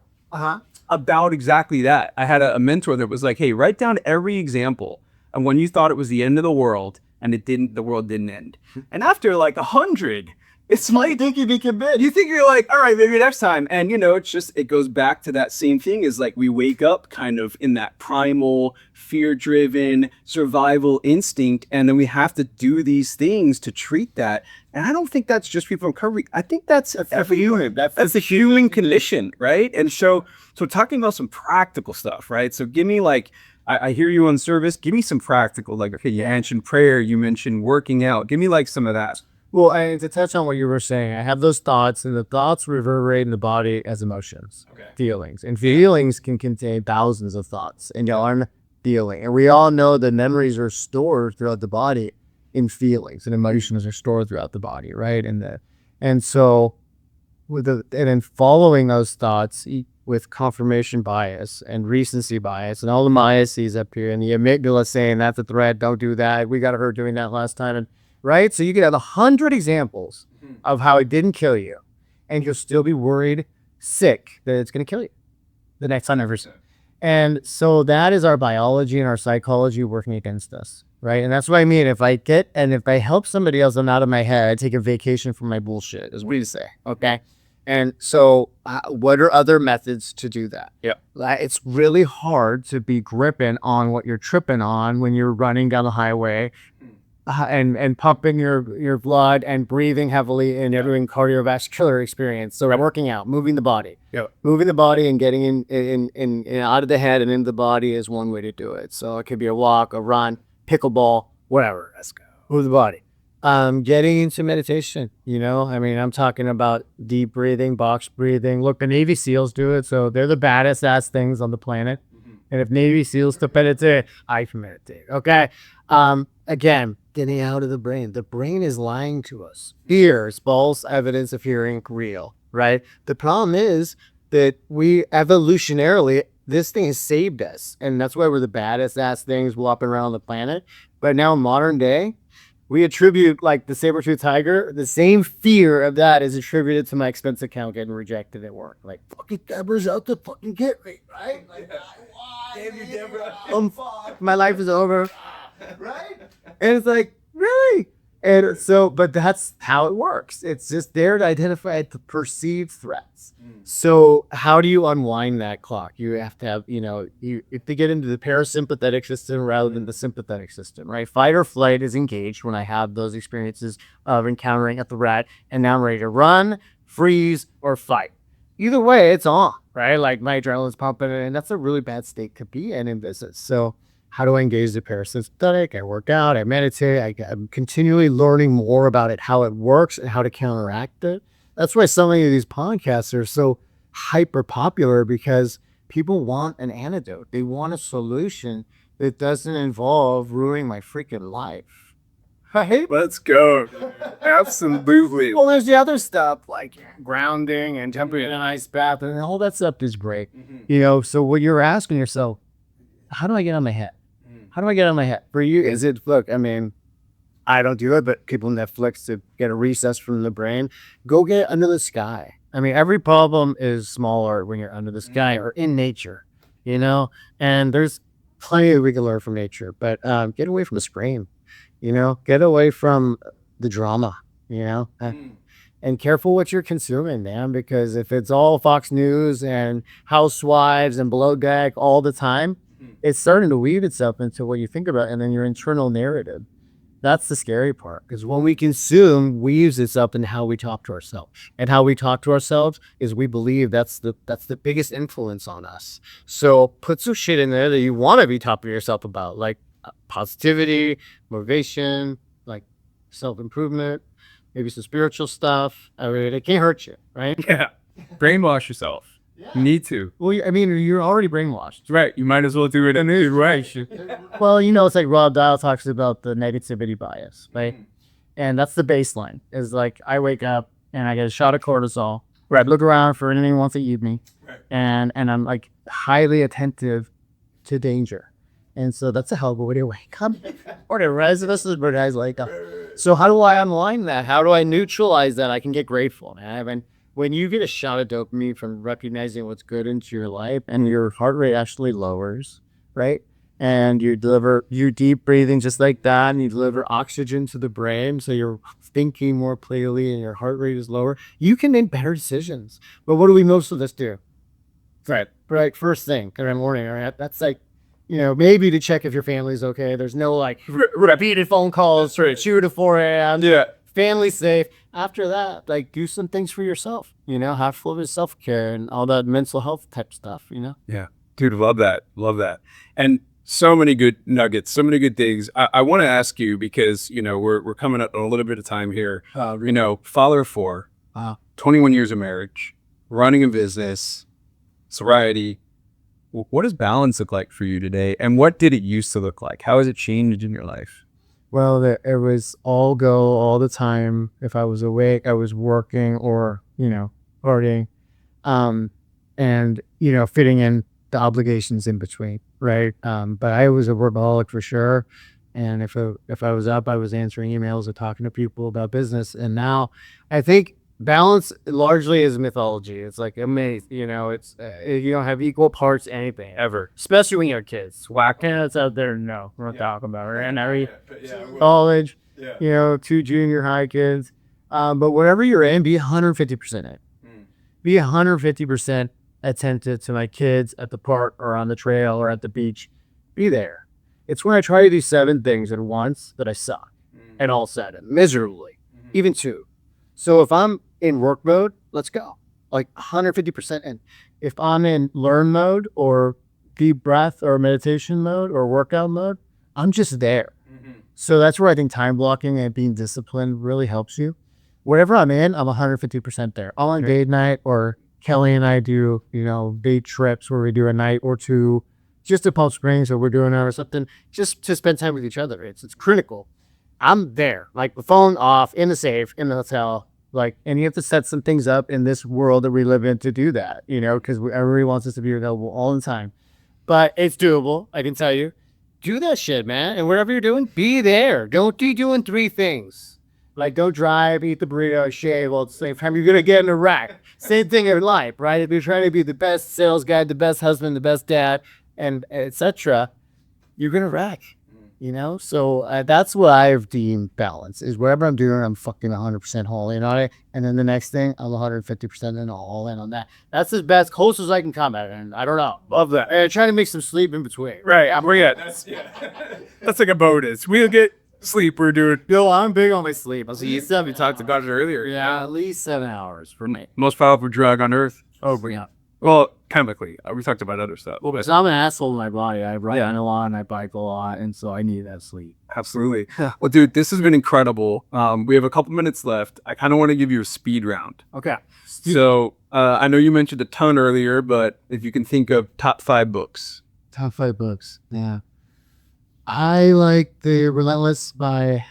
about exactly that. I had a mentor that was like, hey, write down every example and when you thought it was the end of the world and it didn't, the world didn't end. And after like 100, It's like, think you'd be convinced. you think you're like, all right, maybe next time. And it's just, it goes back to that same thing is like we wake up kind of in that primal, fear-driven survival instinct. And then we have to do these things to treat that. And I don't think that's just people in recovery. I think that's every human. That's a human condition, right? And so talking about some practical stuff, right? So give me like, I hear you on service. Give me some practical, like, okay, you mentioned prayer, you mentioned working out. Give me like some of that. Well, and to touch on what you were saying, I have those thoughts, and the thoughts reverberate in the body as emotions, feelings. And feelings can contain thousands of thoughts, and you are feeling. And we all know that memories are stored throughout the body in feelings, and emotions are stored throughout the body, right? And so, and then following those thoughts with confirmation bias and recency bias and all the biases up here, and the amygdala saying that's a threat, don't do that. We got her doing that last time, and right? So you could have 100 examples of how it didn't kill you, and you'll still be worried, sick, that it's going to kill you the next time ever. And so that is our biology and our psychology working against us, right? And that's what I mean. If I help somebody else, I'm out of my head, I take a vacation from my bullshit, is what you say, okay? And so what are other methods to do that? Yeah. It's really hard to be gripping on what you're tripping on when you're running down the highway and pumping your blood and breathing heavily and doing cardiovascular experience. So working out, moving the body. Yeah. Moving the body and getting in out of the head and into the body is one way to do it. So it could be a walk, a run, pickleball, whatever. Let's go. Move the body. Getting into meditation, I mean, I'm talking about deep breathing, box breathing. Look, the Navy SEALs do it, so they're the baddest ass things on the planet. And if Navy SEAls to meditate, I can meditate. Okay. Again, getting out of the brain. The brain is lying to us. Fear is false evidence of hearing real, right? The problem is that we evolutionarily, this thing has saved us. And that's why we're the baddest ass things walking around the planet. But now in modern day, we attribute like the saber-toothed tiger, the same fear of that is attributed to my expense account getting rejected at work. Like, fucking Deborah's out to fucking get me, right? Like, why? Damn you, Deborah. Fuck, my life is over. Right? And it's like, really? And so, but that's how it works. It's just there to identify the perceived threats. So how do you unwind that clock? You have to have, you have to get into the parasympathetic system rather than the sympathetic system, right? Fight or flight is engaged when I have those experiences of encountering a threat, and now I'm ready to run, freeze, or fight. Either way, it's on, right? Like my adrenaline's pumping, and that's a really bad state to be in business. So how do I engage the parasympathetic? I work out, I meditate, I'm continually learning more about it, how it works and how to counteract it. That's why so many of these podcasts are so hyper popular, because people want an antidote. They want a solution that doesn't involve ruining my freaking life. Right? Let's go. Absolutely. Well, there's the other stuff like grounding and jumping in an ice bath, and all that stuff is great. So what you're asking yourself, how do I get on my head? How do I get on my head? For you, is it, look, I mean, I don't do it, but people Netflix to get a recess from the brain, go get under the sky. I mean, every problem is smaller when you're under the sky or in nature, and there's plenty we can learn from nature, but get away from the screen, get away from the drama, and careful what you're consuming, man, because if it's all Fox News and Housewives and Below Deck all the time, it's starting to weave itself into what you think about and then your internal narrative. That's the scary part, because when we consume, weaves itself in how we talk to ourselves. And how we talk to ourselves is we believe that's the biggest influence on us. So put some shit in there that you want to be talking to yourself about, like positivity, motivation, like self-improvement, maybe some spiritual stuff. I mean, it can't hurt you, right? Yeah. Brainwash yourself. Yeah. You need to. Well, I mean, you're already brainwashed. Right. You might as well do it anyway. Right. Well, it's like Rob Dial talks about the negativity bias, right? And that's the baseline. Is like I wake up and I get a shot of cortisol. Right. Look around for anything who wants to eat me. Right. And I'm like highly attentive to danger. And so that's a hell of a way to wake up. Or to rise of us as bird eyes like So how do I unwind that? How do I neutralize that? I can get grateful, man. When you get a shot of dopamine from recognizing what's good into your life and your heart rate actually lowers, right? and you deep breathing just like that, and you deliver oxygen to the brain, so you're thinking more clearly and your heart rate is lower, you can make better decisions. But what do we most of us do? Right. First thing in the morning, all right? That's like, maybe to check if your family's okay. There's no like repeated phone calls for 2 to 4 a.m. Yeah. Family safe. After that, like, do some things for yourself, have a little bit of self-care and all that mental health type stuff, Yeah. Dude, love that. Love that. And so many good nuggets, so many good things. I want to ask you because, we're coming up on a little bit of time here. Father of 4, 21 years of marriage, running a business, sobriety. What does balance look like for you today? And what did it used to look like? How has it changed in your life? Well, it was all go all the time. If I was awake, I was working or, partying, and, fitting in the obligations in between. Right. But I was a workaholic for sure. And if I was up, I was answering emails or talking to people about business. And now I think balance largely is mythology. It's like a myth, it's, you don't have equal parts anything ever, especially when you're kids. Whack cats out there. No, we're not talking about it. And every college, 2 junior high kids. But whatever you're in, be 150% in. Be 150% attentive to my kids at the park or on the trail or at the beach. Be there. It's when I try to do 7 things at once that I suck at all 7 miserably, even 2. So if I'm in work mode, let's go. Like 150% in. If I'm in learn mode or deep breath or meditation mode or workout mode, I'm just there. So that's where I think time blocking and being disciplined really helps you. Wherever I'm in, I'm 150% there. All on date night, or Kelly and I do, day trips where we do a night or 2 just to Palm Springs, or we're doing it or something, just to spend time with each other. It's critical. I'm there, like the phone off, in the safe, in the hotel, and you have to set some things up in this world that we live in to do that, because everybody wants us to be available all the time. But it's doable, I can tell you. Do that shit, man. And whatever you're doing, be there. Don't be doing 3 things. Like, don't drive, eat the burrito, shave all at the same time. You're going to get in a wreck. Same thing in life, right? If you're trying to be the best sales guy, the best husband, the best dad, and etc., you're going to wreck. So that's what I've deemed balance, is whatever I'm doing, I'm fucking 100% all in on it. And then the next thing, I'm 150% in, all in on that. That's as best, close as I can come at it. And I don't know. Love that. And trying to make some sleep in between. Right. That's like a bonus. We'll get sleep. We're doing. Yo, I'm big on my sleep. So you said we talked about it earlier. Yeah, at least 7 hours for me. Most powerful drug on earth. Oh, yeah. Well, chemically. We talked about other stuff. So I'm an asshole in my body. I run a lot and I bike a lot, and so I need that sleep. Absolutely. Well, dude, this has been incredible. We have a couple minutes left. I kind of want to give you a speed round. Okay. So I know you mentioned a ton earlier, but if you can think of top 5 books. Top 5 books. Yeah. I like The Relentless by,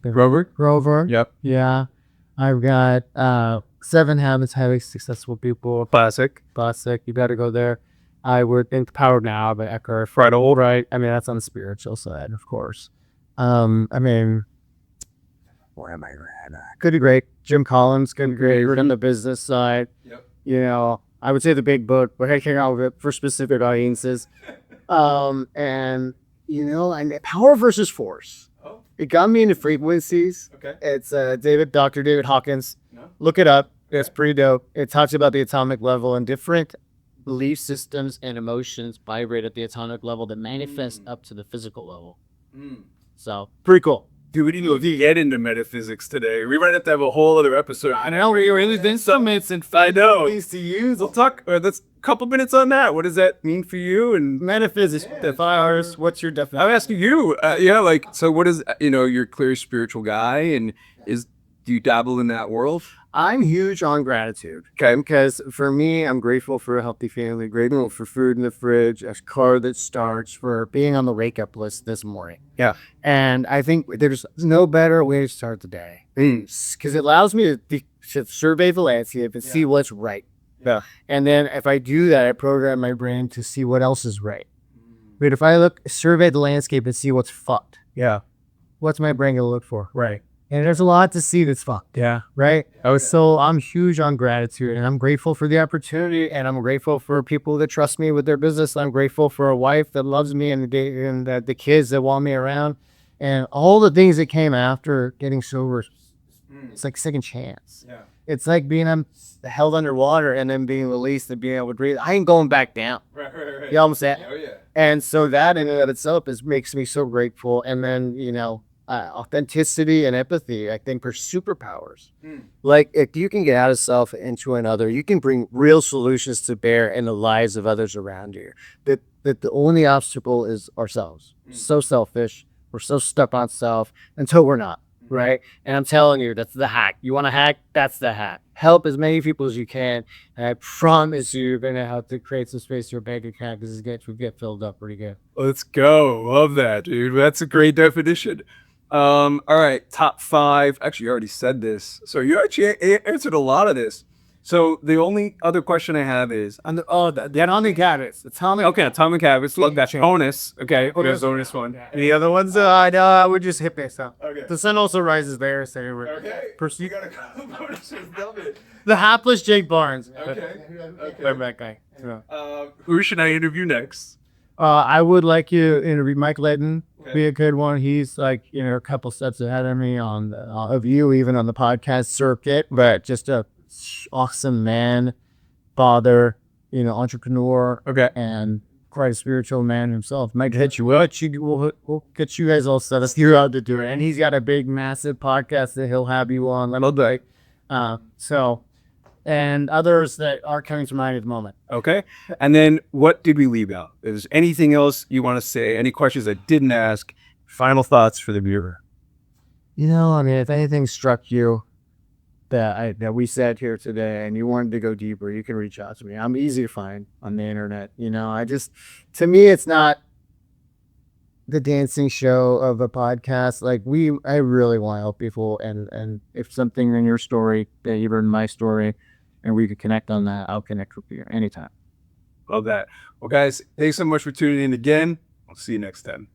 Grover. Yep. Yeah. I've got 7 Habits of Highly Successful People. Classic. You better go there. I would think Power Now by Eckhart. Rundle. Right. I mean, that's on the spiritual side, of course. Where am I at? Good to Great. Jim Collins, Good to Great. We're on the business side. Yep. I would say the big book, but I came out with it for specific audiences. And Power versus Force. It got me into frequencies. Okay. It's Dr. David Hawkins. No. Look it up. It's pretty dope. It talks about the atomic level and different belief systems and emotions vibrate at the atomic level that manifest up to the physical level. So, pretty cool. Dude, we didn't even get into metaphysics today. We might have to have a whole other episode. I know we're really in summits and I know. things to use. We'll talk. Let's a couple minutes on that. What does that mean for you? And Metaphysics, the fires. What's your definition? I'm asking you. So what is you're a clear spiritual guy, and do you dabble in that world? I'm huge on gratitude. Okay. Because for me, I'm grateful for a healthy family, grateful for food in the fridge, a car that starts, for being on the wake up list this morning. Yeah. And I think there's no better way to start the day. Because it allows me to survey the landscape and see what's right. Yeah. And then if I do that, I program my brain to see what else is right. But if I survey the landscape and see what's fucked, Yeah. what's my brain going to look for? Right. And there's a lot to see that's fun. Yeah. Right. So I'm huge on gratitude, and I'm grateful for the opportunity, and I'm grateful for people that trust me with their business. I'm grateful for a wife that loves me, and the kids that want me around, and all the things that came after getting sober. It's like second chance. Yeah. It's like being held underwater and then being released and being able to breathe. I ain't going back down. Right. You know what I'm saying? Oh yeah. And so that in and of itself makes me so grateful. And then, authenticity and empathy, I think, are superpowers. Like, if you can get out of self into another, you can bring real solutions to bear in the lives of others around you. That the only obstacle is ourselves. So selfish. We're so stuck on self until we're not. Right. And I'm telling you, that's the hack. You want to hack? That's the hack. Help as many people as you can. And I promise you're going to have to create some space in your bank account because we get filled up pretty good. Let's go. Love that, dude. That's a great definition. All right. Top 5. Actually, you already said this. So you actually answered a lot of this. So the only other question I have is The atomic habits. atomic habits. Love that. Bonus. Okay. There's bonus one. Any other ones? I would just hit this up. Okay. The sun also rises there. So Okay. Pursue got a couple bonuses. Love it. the hapless Jake Barnes. Okay. That guy. Yeah. Who should I interview next? I would like you to interview Mike Ledden. Okay. Be a good one. He's like, a couple steps ahead of me of you, even on the podcast circuit, but just a awesome man, father, entrepreneur, and quite a spiritual man himself. Might hit you. We'll get you guys all set up. You're out to do it. And he's got a big, massive podcast that he'll have you on. And others that are coming to mind at the moment. Okay. And then what did we leave out? Is there anything else you want to say? Any questions I didn't ask? Final thoughts for the viewer. If anything struck you that we said here today and you wanted to go deeper, you can reach out to me. I'm easy to find on the internet. To me, it's not the dancing show of a podcast. Like I really want to help people. And if something in your story, even my story, and we could connect on that, I'll connect with you anytime. Love that. Well, guys, thanks so much for tuning in again. I'll see you next time.